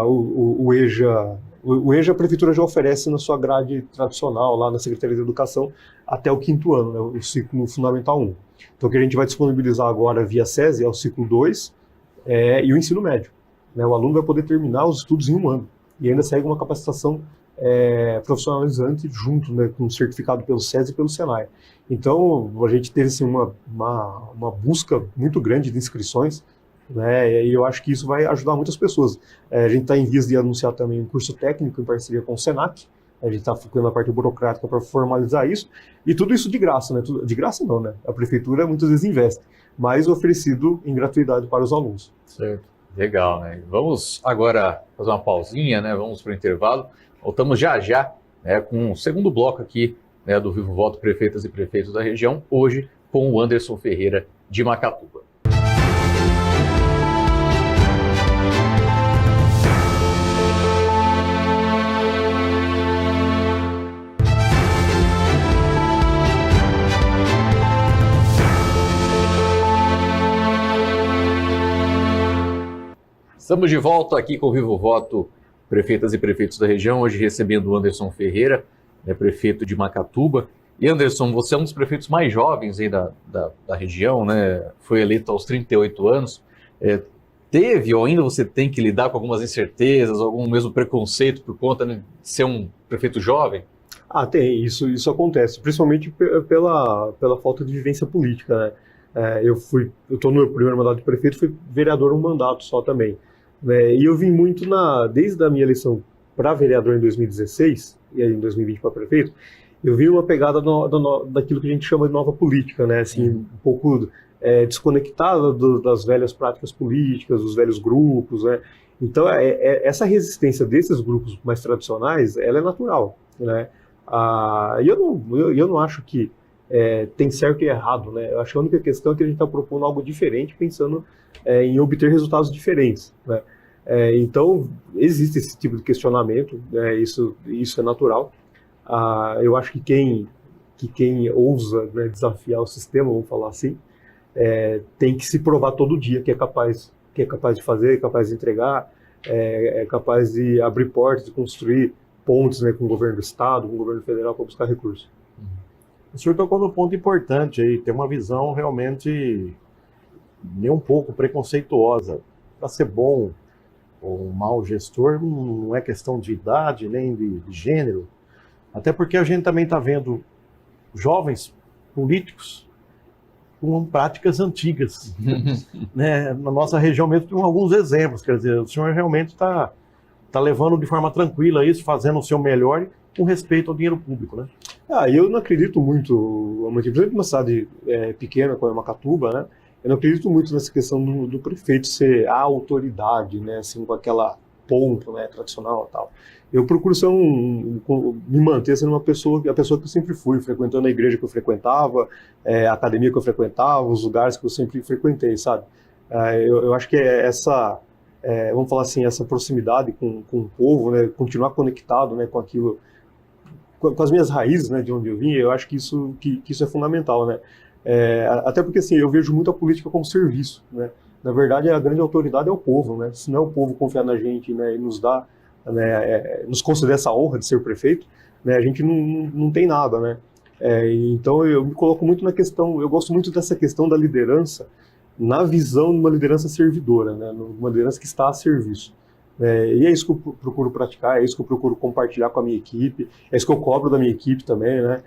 O EJA a Prefeitura já oferece na sua grade tradicional, lá na Secretaria de Educação, até o 5º ano, né, o ciclo fundamental 1. Então o que a gente vai disponibilizar agora via SESI é o ciclo 2 e o ensino médio, né? O aluno vai poder terminar os estudos em um ano e ainda segue uma capacitação profissionalizante junto, né, com certificado pelo SESI e pelo Senai. Então a gente teve assim, uma busca muito grande de inscrições, né, e eu acho que isso vai ajudar muitas pessoas. A gente está em vias de anunciar também um curso técnico em parceria com o Senac. A gente está focando na parte burocrática para formalizar isso, e tudo isso de graça, né? De graça não, né? A prefeitura muitas vezes investe, mas oferecido em gratuidade para os alunos. Certo, legal, né? Vamos agora fazer uma pausinha, né? Vamos para o intervalo. Voltamos já, né, com o segundo bloco aqui, né, do Vivo Voto Prefeitas e Prefeitos da região, hoje com o Anderson Ferreira de Macatuba. Estamos de volta aqui com o Vivo Voto Prefeitas e Prefeitos da região, hoje recebendo o Anderson Ferreira, né, prefeito de Macatuba. E Anderson, você é um dos prefeitos mais jovens aí da região, né? Foi eleito aos 38 anos. Teve ou ainda você tem que lidar com algumas incertezas, algum mesmo preconceito por conta, né, de ser um prefeito jovem? Tem, isso acontece, principalmente pela falta de vivência política, né? Eu estou no meu primeiro mandato de prefeito, fui vereador um mandato só também, né? E eu vim muito desde a minha eleição para vereador em 2016 e aí em 2020 para prefeito, eu vi uma pegada daquilo que a gente chama de nova política, né? Assim, um pouco desconectada das velhas práticas políticas, dos velhos grupos, né? Então essa resistência desses grupos mais tradicionais, ela é natural, né? E eu não acho que tem certo e errado, né? Eu acho que a única questão é que a gente está propondo algo diferente, pensando em obter resultados diferentes, né? Então, existe esse tipo de questionamento, né? Isso é natural. Eu acho que quem que quem ousa, né, desafiar o sistema, vamos falar assim, tem que se provar todo dia que é capaz de fazer, é capaz de entregar, é capaz de abrir portas, de construir pontes, né, com o governo do estado, com o governo federal para buscar recursos. O senhor tocou num ponto importante aí, tem uma visão realmente nem um pouco preconceituosa. Para ser bom ou mau gestor não é questão de idade nem de gênero, até porque a gente também está vendo jovens políticos com práticas antigas. Né? Na nossa região mesmo tem alguns exemplos, quer dizer, o senhor realmente está levando de forma tranquila isso, fazendo o seu melhor e com respeito ao dinheiro público, né? Eu não acredito muito, principalmente numa cidade pequena como é Macatuba, né? Eu não acredito muito nessa questão do prefeito ser a autoridade, né? Assim, com aquela pompa, né, tradicional e tal. Eu procuro ser me manter sendo a pessoa que eu sempre fui, frequentando a igreja que eu frequentava, a academia que eu frequentava, os lugares que eu sempre frequentei, sabe? Eu acho que essa, vamos falar assim, essa proximidade com o povo, né, continuar conectado, né, com aquilo, com as minhas raízes, né, de onde eu vim, eu acho que isso é fundamental, né? Até porque assim, eu vejo muito a política como serviço, né? Na verdade, a grande autoridade é o povo, né? Se não é o povo confiar na gente, né, e nos dá, né, nos conceder essa honra de ser prefeito, né, a gente não tem nada, né? Então eu me coloco muito na questão, eu gosto muito dessa questão da liderança, na visão de uma liderança servidora, né? Uma liderança que está a serviço. E é isso que eu procuro praticar, é isso que eu procuro compartilhar com a minha equipe, é isso que eu cobro da minha equipe também, né?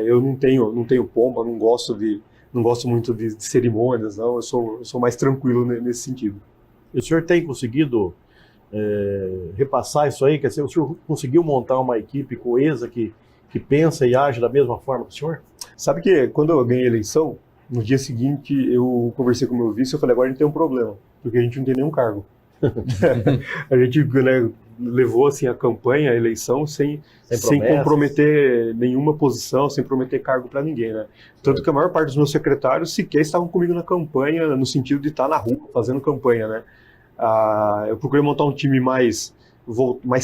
Eu não tenho pompa, não gosto muito de cerimônias, não. Eu sou mais tranquilo nesse sentido. E o senhor tem conseguido repassar isso aí? Quer dizer, o senhor conseguiu montar uma equipe coesa que pensa e age da mesma forma que o senhor? Sabe que quando eu ganhei a eleição, no dia seguinte eu conversei com o meu vice e eu falei, agora a gente tem um problema, porque a gente não tem nenhum cargo. A gente, né, levou assim, a campanha, a eleição, sem comprometer nenhuma posição, sem prometer cargo para ninguém, né? Tanto que a maior parte dos meus secretários sequer estavam comigo na campanha, no sentido de estar na rua fazendo campanha, né? Eu procurei montar um time mais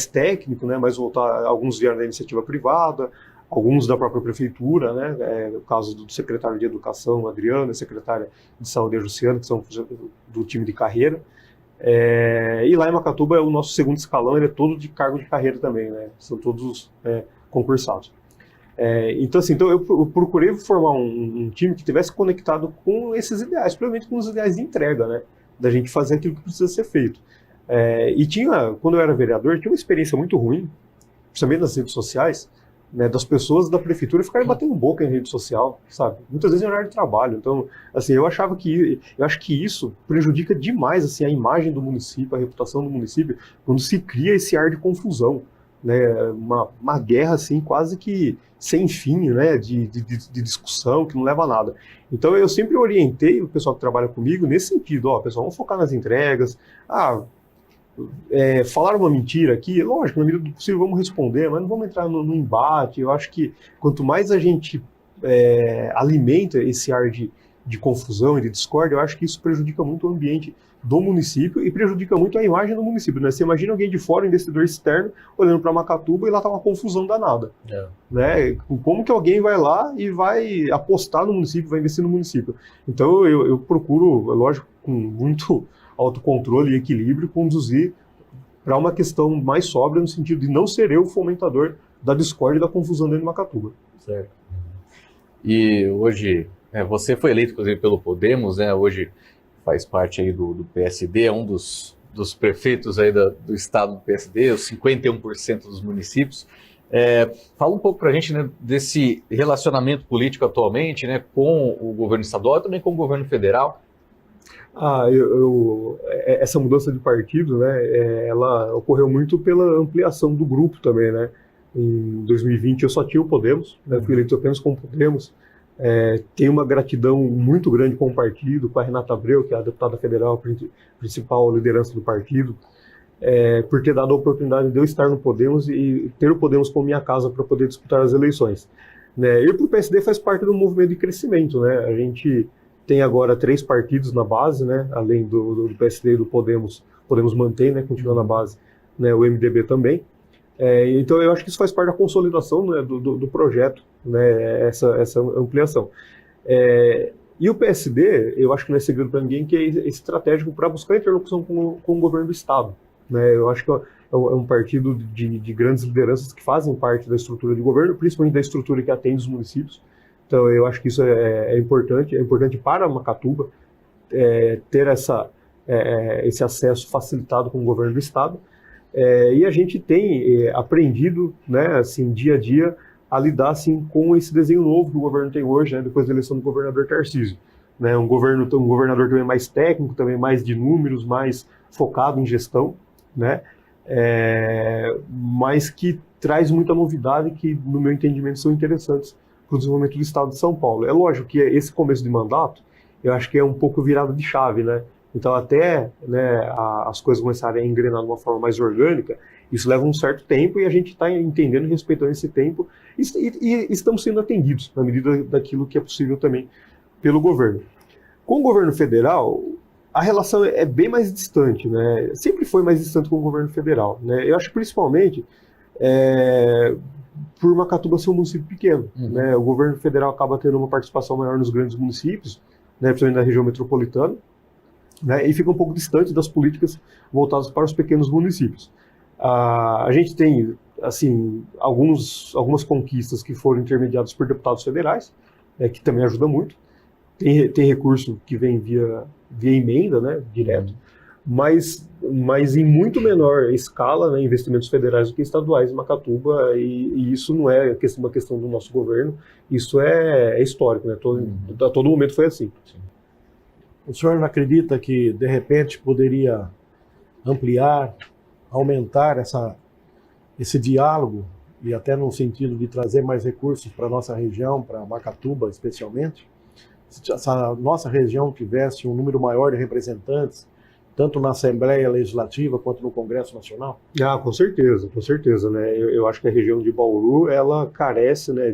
técnico, né? Mais voltar, alguns vieram da iniciativa privada, alguns da própria prefeitura, né? O caso do secretário de Educação, Adriano, a secretária de Saúde, a Jussiana, que são do time de carreira. E lá em Macatuba, o nosso segundo escalão, ele é todo de cargo de carreira também, né? São todos concursados. Então eu procurei formar um time que estivesse conectado com esses ideais, provavelmente com os ideais de entrega, né? Da gente fazer aquilo que precisa ser feito. Quando eu era vereador, tinha uma experiência muito ruim, principalmente nas redes sociais, né, das pessoas da prefeitura ficarem batendo boca em rede social, sabe? Muitas vezes em horário de trabalho. Então, assim, eu acho que isso prejudica demais, assim, a imagem do município, a reputação do município, quando se cria esse ar de confusão, né? Uma guerra, assim, quase que sem fim, né? De discussão, que não leva a nada. Então, eu sempre orientei o pessoal que trabalha comigo nesse sentido, pessoal, vamos focar nas entregas, falar uma mentira aqui, lógico, na medida do possível vamos responder, mas não vamos entrar no embate. Eu acho que quanto mais a gente alimenta esse ar de confusão e de discórdia, eu acho que isso prejudica muito o ambiente do município e prejudica muito a imagem do município, né? Você imagina alguém de fora, um investidor externo, olhando para Macatuba e lá tá uma confusão danada. Né? Como que alguém vai lá e vai apostar no município, vai investir no município? Então eu procuro, lógico, com muito autocontrole e equilíbrio, conduzir para uma questão mais sóbria, no sentido de não ser eu o fomentador da discórdia e da confusão dentro de Macatuba. Certo. E hoje, você foi eleito, inclusive, pelo Podemos, né? Hoje faz parte aí do PSD, é um dos prefeitos aí do estado do PSD, os 51% dos municípios. Fala um pouco para a gente, né, desse relacionamento político atualmente, né, com o governo estadual e também com o governo federal. Essa mudança de partido, né, ela ocorreu muito pela ampliação do grupo também, né? Em 2020 eu só tinha o Podemos, né, fui eleito apenas com o Podemos. Tenho uma gratidão muito grande com o partido, com a Renata Abreu, que é a deputada federal, principal liderança do partido, por ter dado a oportunidade de eu estar no Podemos e ter o Podemos como minha casa para poder disputar as eleições. Né? E para o PSD faz parte do movimento de crescimento, né? A gente tem agora 3 partidos na base, né? Além do PSD e do Podemos mantém, né? Continua na base, né? O MDB também. Então, eu acho que isso faz parte da consolidação, né, do projeto, né, essa ampliação. E o PSD, eu acho que não é segredo para ninguém, que é estratégico para buscar interlocução com o governo do Estado, né? Eu acho que é um partido de grandes lideranças que fazem parte da estrutura de governo, principalmente da estrutura que atende os municípios. Então, eu acho que isso é importante para Macatuba ter esse acesso facilitado com o governo do Estado. E a gente tem aprendido, né, assim, dia a dia, a lidar assim, com esse desenho novo que o governo tem hoje, né, depois da eleição do governador Tarcísio. Né, um governador também mais técnico, também mais de números, mais focado em gestão, né, mas que traz muita novidade que, no meu entendimento, são interessantes para o desenvolvimento do Estado de São Paulo. É lógico que esse começo de mandato, eu acho que é um pouco virada de chave, né? Então, até, né, as coisas começarem a engrenar de uma forma mais orgânica, isso leva um certo tempo e a gente está entendendo e respeitando esse tempo e estamos sendo atendidos na medida daquilo que é possível também pelo governo. Com o governo federal, a relação é bem mais distante, né? Sempre foi mais distante com o governo federal, né? Eu acho que principalmente por Macatuba ser um município pequeno, né? O governo federal acaba tendo uma participação maior nos grandes municípios, né, principalmente na região metropolitana, né, e fica um pouco distante das políticas voltadas para os pequenos municípios. A gente tem, assim, algumas conquistas que foram intermediadas por deputados federais, que também ajuda muito. Tem recurso que vem via emenda, né, direto, mas em muito menor escala, né, investimentos federais do que estaduais em Macatuba, e isso não é uma questão do nosso governo, isso é histórico, né, a todo momento foi assim. O senhor não acredita que, de repente, poderia ampliar, aumentar esse diálogo, e até no sentido de trazer mais recursos para a nossa região, para Macatuba especialmente? Se essa nossa região tivesse um número maior de representantes, tanto na Assembleia Legislativa quanto no Congresso Nacional? Com certeza, né? Eu acho que a região de Bauru, ela carece, né,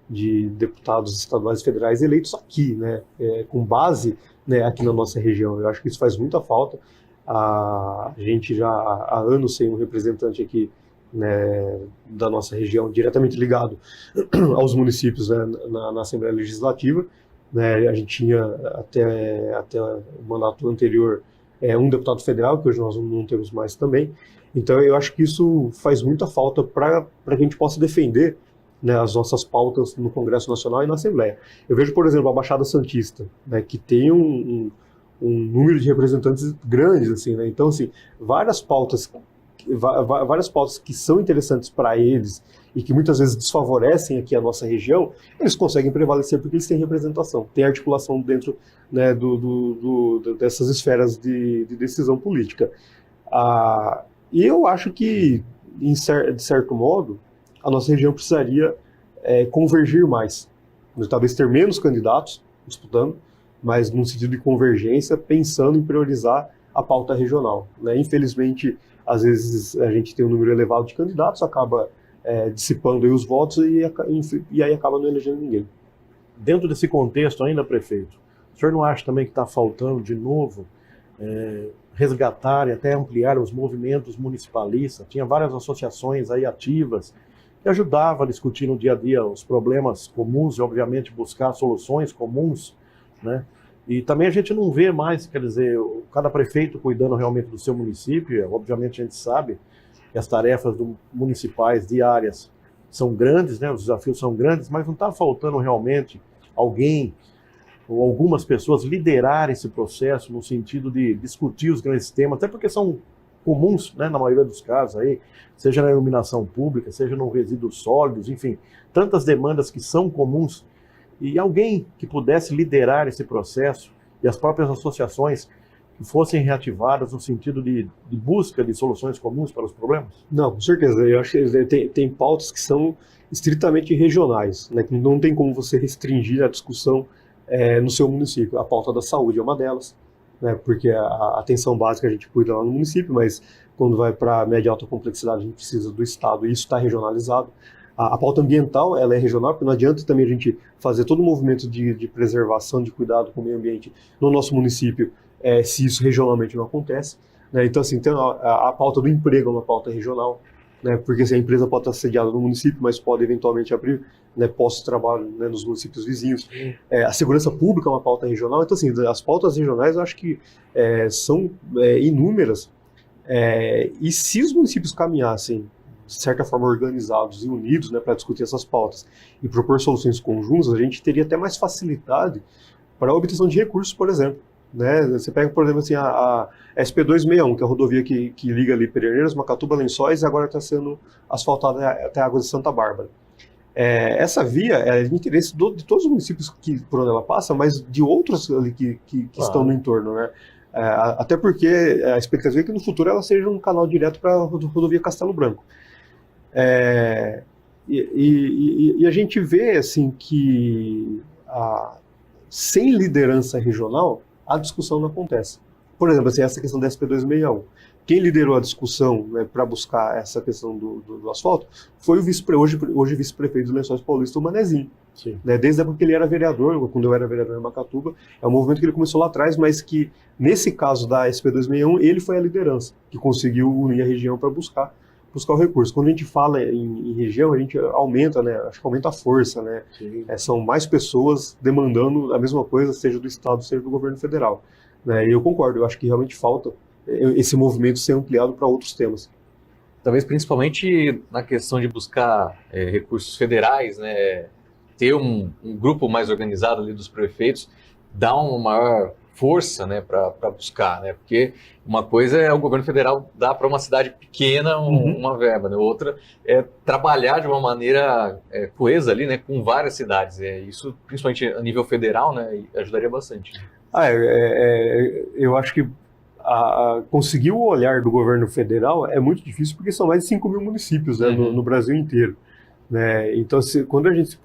de deputados estaduais e federais eleitos aqui, né, com base, né, aqui na nossa região. Eu acho que isso faz muita falta. A gente já há anos sem um representante aqui, né, da nossa região diretamente ligado aos municípios, né, na Assembleia Legislativa. Né, a gente tinha até o mandato anterior um deputado federal, que hoje nós não temos mais também. Então eu acho que isso faz muita falta para que a gente possa defender, né, as nossas pautas no Congresso Nacional e na Assembleia. Eu vejo, por exemplo, a Baixada Santista, né, que tem um número de representantes grandes, assim, né? Então, assim, várias pautas que são interessantes para eles e que muitas vezes desfavorecem aqui a nossa região, eles conseguem prevalecer porque eles têm representação, têm articulação dentro, né, dessas esferas de decisão política. E eu acho que, de certo modo, a nossa região precisaria convergir mais. Talvez ter menos candidatos disputando, mas num sentido de convergência, pensando em priorizar a pauta regional, né? Infelizmente, às vezes a gente tem um número elevado de candidatos, acaba dissipando aí os votos e aí acaba não elegendo ninguém. Dentro desse contexto ainda, prefeito, o senhor não acha também que está faltando de novo resgatar e até ampliar os movimentos municipalistas? Tinha várias associações aí ativas que ajudavam a discutir no dia a dia os problemas comuns e, obviamente, buscar soluções comuns, né? E também a gente não vê mais, quer dizer, cada prefeito cuidando realmente do seu município. Obviamente a gente sabe que as tarefas municipais diárias são grandes, né? Os desafios são grandes, mas não está faltando realmente alguém ou algumas pessoas liderar esse processo no sentido de discutir os grandes temas, até porque são comuns, né, na maioria dos casos, aí, seja na iluminação pública, seja no resíduos sólidos, enfim, tantas demandas que são comuns, e alguém que pudesse liderar esse processo e as próprias associações que fossem reativadas no sentido de busca de soluções comuns para os problemas? Não, com certeza. Eu acho que tem pautas que são estritamente regionais, né, que não tem como você restringir a discussão no seu município. A pauta da saúde é uma delas, né, porque a atenção básica a gente cuida lá no município, mas quando vai para média e alta complexidade a gente precisa do Estado e isso está regionalizado. A pauta ambiental, ela é regional, porque não adianta também a gente fazer todo o movimento de preservação, de cuidado com o meio ambiente no nosso município, se isso regionalmente não acontece, né? Então, assim, a pauta do emprego é uma pauta regional, né, porque assim, a empresa pode estar sediada no município, mas pode eventualmente abrir, né, postos de trabalho, né, nos municípios vizinhos. A segurança pública é uma pauta regional, então assim, as pautas regionais eu acho que são inúmeras, e se os municípios caminhassem de certa forma organizados e unidos, né, para discutir essas pautas e propor soluções conjuntas, a gente teria até mais facilidade para a obtenção de recursos, por exemplo. Né? Você pega, por exemplo, assim, a SP261, que é a rodovia que liga ali Pederneiras, Macatuba, Lençóis, e agora está sendo asfaltada até Águas de Santa Bárbara. Essa via é de interesse de todos os municípios por onde ela passa, mas de outros ali que estão no entorno, né? Até porque a expectativa é que no futuro ela seja um canal direto para a rodovia Castelo Branco. E a gente vê assim que sem liderança regional a discussão não acontece. Por exemplo, assim, essa questão da SP261. Quem liderou a discussão, né, para buscar essa questão do asfalto foi o hoje vice-prefeito dos Lençóis Paulista, o Manezinho. Né, desde a época que ele era vereador, quando eu era vereador em Macatuba, é um movimento que ele começou lá atrás, mas que, nesse caso da SP261, ele foi a liderança, que conseguiu unir a região para buscar o recurso. Quando a gente fala em região, a gente aumenta, né, acho que aumenta a força, né? São mais pessoas demandando a mesma coisa, seja do Estado, seja do governo federal. Né? E eu concordo, eu acho que realmente falta esse movimento ser ampliado para outros temas. Talvez principalmente na questão de buscar recursos federais, né? Ter um grupo mais organizado ali dos prefeitos, dá uma maior força, né, para buscar, né? Porque uma coisa é o governo federal dar para uma cidade pequena uma verba, né? Outra é trabalhar de uma maneira coesa ali, né, com várias cidades. Isso, principalmente a nível federal, né, ajudaria bastante. Eu acho que conseguir o olhar do governo federal é muito difícil porque são mais de 5 mil municípios, né, no Brasil inteiro. Né? Então, quando a gente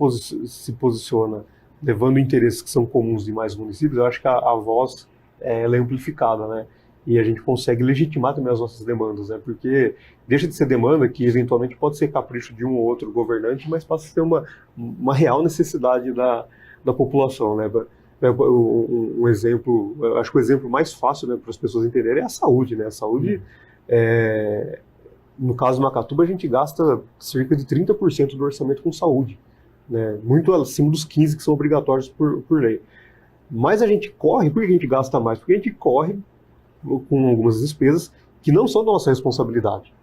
se posiciona levando interesses que são comuns de mais municípios, eu acho que a voz ela é amplificada, né? E a gente consegue legitimar também as nossas demandas, né? Porque deixa de ser demanda que eventualmente pode ser capricho de um ou outro governante, mas passa a ser uma real necessidade da população, né? Um exemplo, eu acho que o exemplo mais fácil, né, para as pessoas entenderem é a saúde, né? A saúde, no caso do Macatuba, a gente gasta cerca de 30% do orçamento com saúde. Né, muito acima dos 15% que são obrigatórios por lei. Mas a gente corre, por que a gente gasta mais? Porque a gente corre com algumas despesas que não são da nossa responsabilidade,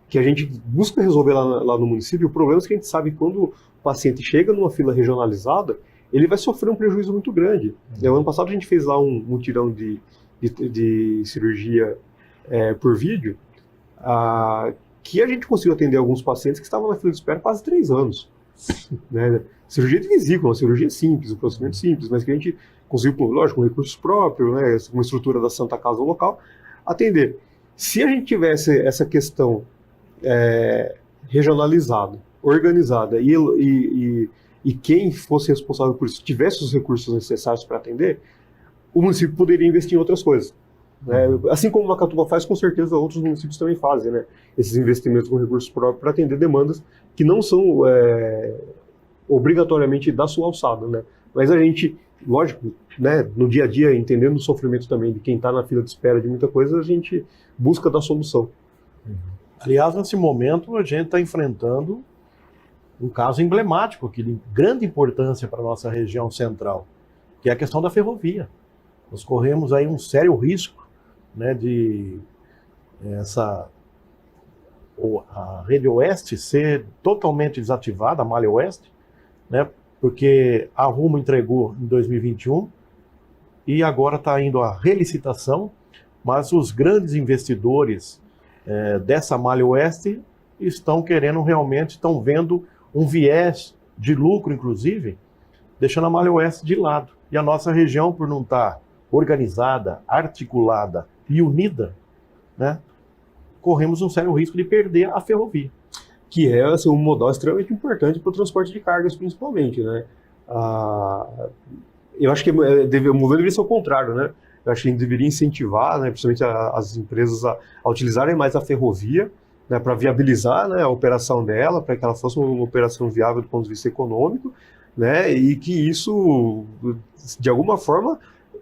que a gente busca resolver lá no município. O problema é que a gente sabe que quando o paciente chega numa fila regionalizada, ele vai sofrer um prejuízo muito grande. No ano passado a gente fez lá um mutirão de cirurgia por vídeo, que a gente conseguiu atender alguns pacientes que estavam na fila de espera há quase 3 anos. Né? Cirurgia de vesícula, uma cirurgia simples, um procedimento simples, mas que a gente conseguiu, lógico, com recursos próprios, né, com uma estrutura da Santa Casa local, atender. Se a gente tivesse essa questão regionalizada, organizada, e quem fosse responsável por isso tivesse os recursos necessários para atender, o município poderia investir em outras coisas. Né? Assim como Macatuba faz, com certeza outros municípios também fazem, né, esses investimentos com recursos próprios para atender demandas que não são obrigatoriamente da sua alçada, né? Mas a gente, lógico, né, no dia a dia, entendendo o sofrimento também de quem está na fila de espera de muita coisa, a gente busca dar solução. Aliás, nesse momento, a gente está enfrentando um caso emblemático, que de grande importância para a nossa região central, que é a questão da ferrovia. Nós corremos aí um sério risco, né, de a rede oeste ser totalmente desativada, a malha oeste, né, porque a Rumo entregou em 2021 e agora está indo a relicitação, mas os grandes investidores dessa malha oeste estão vendo um viés de lucro, inclusive, deixando a malha oeste de lado. E a nossa região, por não estar organizada, articulada e unida, né, corremos um sério risco de perder a ferrovia. Que é assim, um modal extremamente importante para o transporte de cargas, principalmente. Né? Eu acho que o movimento deveria ser o contrário. Né? Eu acho que a gente deveria incentivar, né, principalmente as empresas a utilizarem mais a ferrovia, né, para viabilizar, né, a operação dela, para que ela fosse uma operação viável do ponto de vista econômico, né, e que isso, de alguma forma,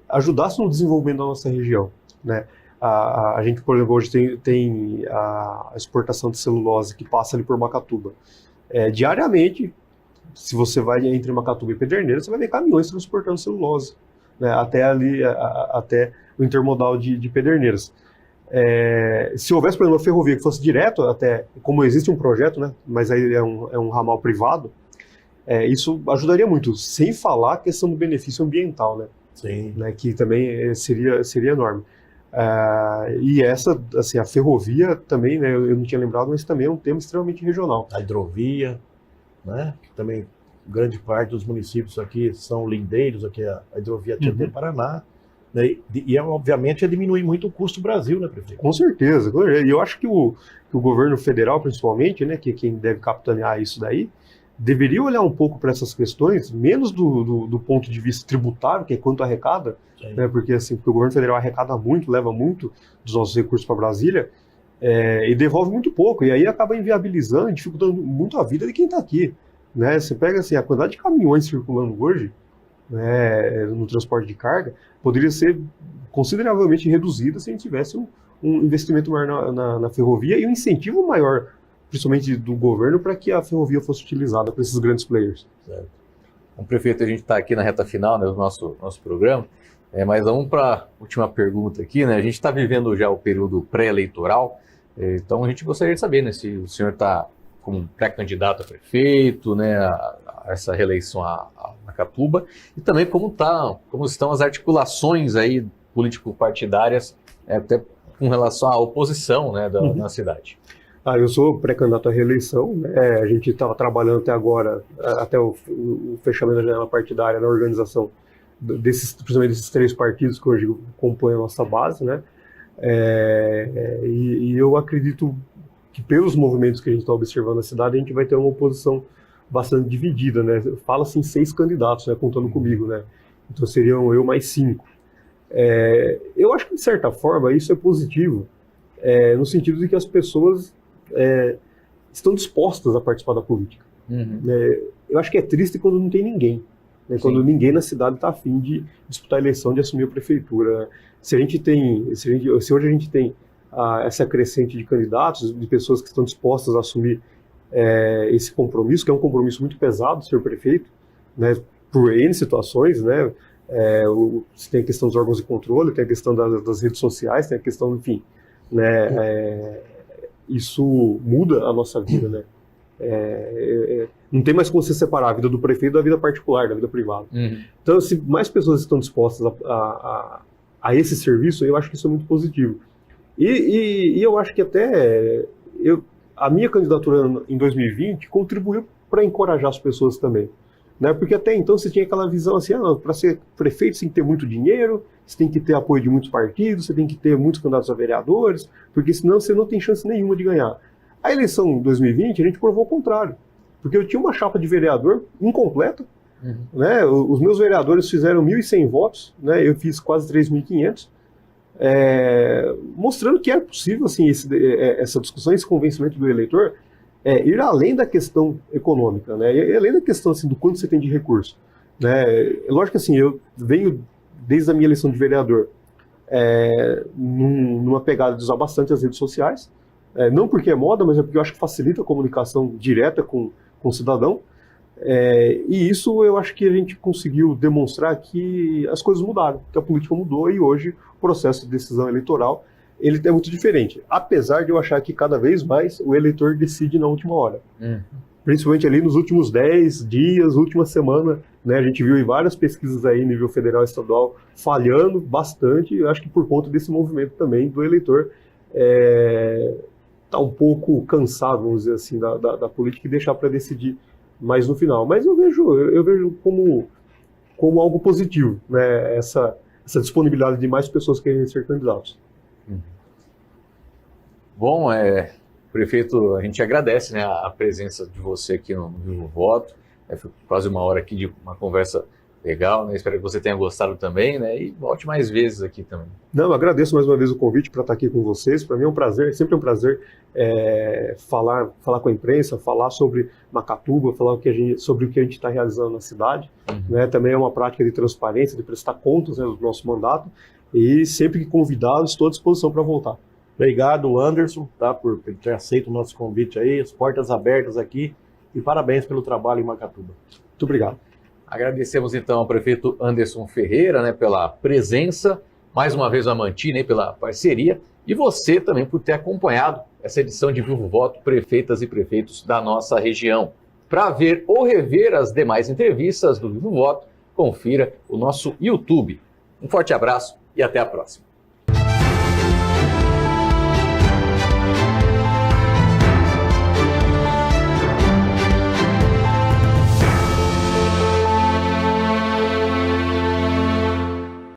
ajudasse no desenvolvimento da nossa região. Né? A gente, por exemplo, hoje tem a exportação de celulose que passa ali por Macatuba. Diariamente, se você vai entre Macatuba e Pederneiras, você vai ver caminhões transportando celulose, né, até ali, até o intermodal de Pederneiras. Se houvesse, por exemplo, uma ferrovia que fosse direto até, como existe um projeto, né, mas aí é um ramal privado, isso ajudaria muito, sem falar a questão do benefício ambiental, né? Sim. Né, que também seria enorme. E essa, assim, a ferrovia também, né, eu não tinha lembrado, mas também é um tema extremamente regional. A hidrovia, né, que também grande parte dos municípios aqui são lindeiros, aqui a hidrovia Tietê-Paraná, né, e obviamente diminuir muito o custo do Brasil, né, prefeito? Com certeza, e eu acho que o governo federal, principalmente, né, que quem deve capitanear isso daí, deveria olhar um pouco para essas questões, menos do ponto de vista tributário, que é quanto arrecada, né, porque o governo federal arrecada muito, leva muito dos nossos recursos para Brasília, e devolve muito pouco, e aí acaba inviabilizando, dificultando muito a vida de quem está aqui. Né? Você pega assim, a quantidade de caminhões circulando hoje, né, no transporte de carga, poderia ser consideravelmente reduzida se a gente tivesse um investimento maior na ferrovia e um incentivo maior, principalmente do governo, para que a ferrovia fosse utilizada por esses grandes players. Certo. Bom, prefeito, a gente está aqui na reta final, né, do nosso programa, mas vamos para a última pergunta aqui, né? A gente está vivendo já o período pré-eleitoral, então a gente gostaria de saber, né, se o senhor está como pré-candidato a prefeito, né, a essa reeleição a Macatuba, e também como estão as articulações aí político-partidárias, até com relação à oposição, né, na cidade. Eu sou pré-candidato à reeleição, né? A gente estava trabalhando até agora, até o fechamento da janela partidária na organização principalmente desses 3 partidos que hoje compõem a nossa base, né? E eu acredito que pelos movimentos que a gente está observando na cidade, a gente vai ter uma oposição bastante dividida, né? Fala-se em 6 candidatos, né, contando comigo, né? Então seriam eu mais 5. Eu acho que, de certa forma, isso é positivo, no sentido de que as pessoas estão dispostas a participar da política. Eu acho que é triste quando não tem ninguém, né? Quando ninguém na cidade está afim de disputar a eleição, de assumir a prefeitura. Se hoje a gente tem essa crescente de candidatos, de pessoas que estão dispostas a assumir esse compromisso, que é um compromisso muito pesado, ser prefeito, né, por N situações, né? Você tem a questão dos órgãos de controle, tem a questão das redes sociais, tem a questão, enfim, né? Isso muda a nossa vida, né? Não tem mais como você separar a vida do prefeito da vida particular, da vida privada. Então, se mais pessoas estão dispostas a esse serviço, eu acho que isso é muito positivo. E eu acho que até a minha candidatura em 2020 contribuiu para encorajar as pessoas também. Né? Porque até então você tinha aquela visão assim, para ser prefeito você tem que ter muito dinheiro, você tem que ter apoio de muitos partidos, você tem que ter muitos candidatos a vereadores, porque senão você não tem chance nenhuma de ganhar. A eleição de 2020 a gente provou o contrário, porque eu tinha uma chapa de vereador incompleta, né? Os meus vereadores fizeram 1.100 votos, né? Eu fiz quase 3.500, mostrando que é possível assim, essa discussão, esse convencimento do eleitor, ir além da questão econômica, né? E além da questão assim, do quanto você tem de recurso. Né? Lógico que assim, eu venho desde a minha eleição de vereador numa pegada de usar bastante as redes sociais, não porque é moda, mas é porque eu acho que facilita a comunicação direta com o cidadão, e isso eu acho que a gente conseguiu demonstrar que as coisas mudaram, que a política mudou e hoje o processo de decisão eleitoral ele é muito diferente, apesar de eu achar que cada vez mais o eleitor decide na última hora. Principalmente ali nos últimos 10 dias, última semana, né, a gente viu em várias pesquisas aí, nível federal e estadual, falhando bastante, eu acho que por conta desse movimento também do eleitor tá um pouco cansado, vamos dizer assim, da política e deixar para decidir mais no final. Mas eu vejo como algo positivo, né, essa disponibilidade de mais pessoas querendo ser candidatos. Bom, prefeito, a gente agradece, né, a presença de você aqui no Vivo Voto. Foi quase uma hora aqui de uma conversa legal, né? Espero que você tenha gostado também, né? E volte mais vezes aqui também. Não, agradeço mais uma vez o convite para estar aqui com vocês. Para mim é um prazer, sempre é um prazer falar com a imprensa, falar sobre Macatuba, falar sobre o que a gente está realizando na cidade. Né? Também é uma prática de transparência, de prestar contas, né, do nosso mandato. E sempre que convidado, estou à disposição para voltar. Obrigado, Anderson, tá, por ter aceito o nosso convite aí, as portas abertas aqui, e parabéns pelo trabalho em Macatuba. Muito obrigado. Agradecemos então ao prefeito Anderson Ferreira, né, pela presença, mais uma vez a Mantini, pela parceria, e você também por ter acompanhado essa edição de Vivo Voto, prefeitas e prefeitos da nossa região. Para ver ou rever as demais entrevistas do Vivo Voto, confira o nosso YouTube. Um forte abraço e até a próxima.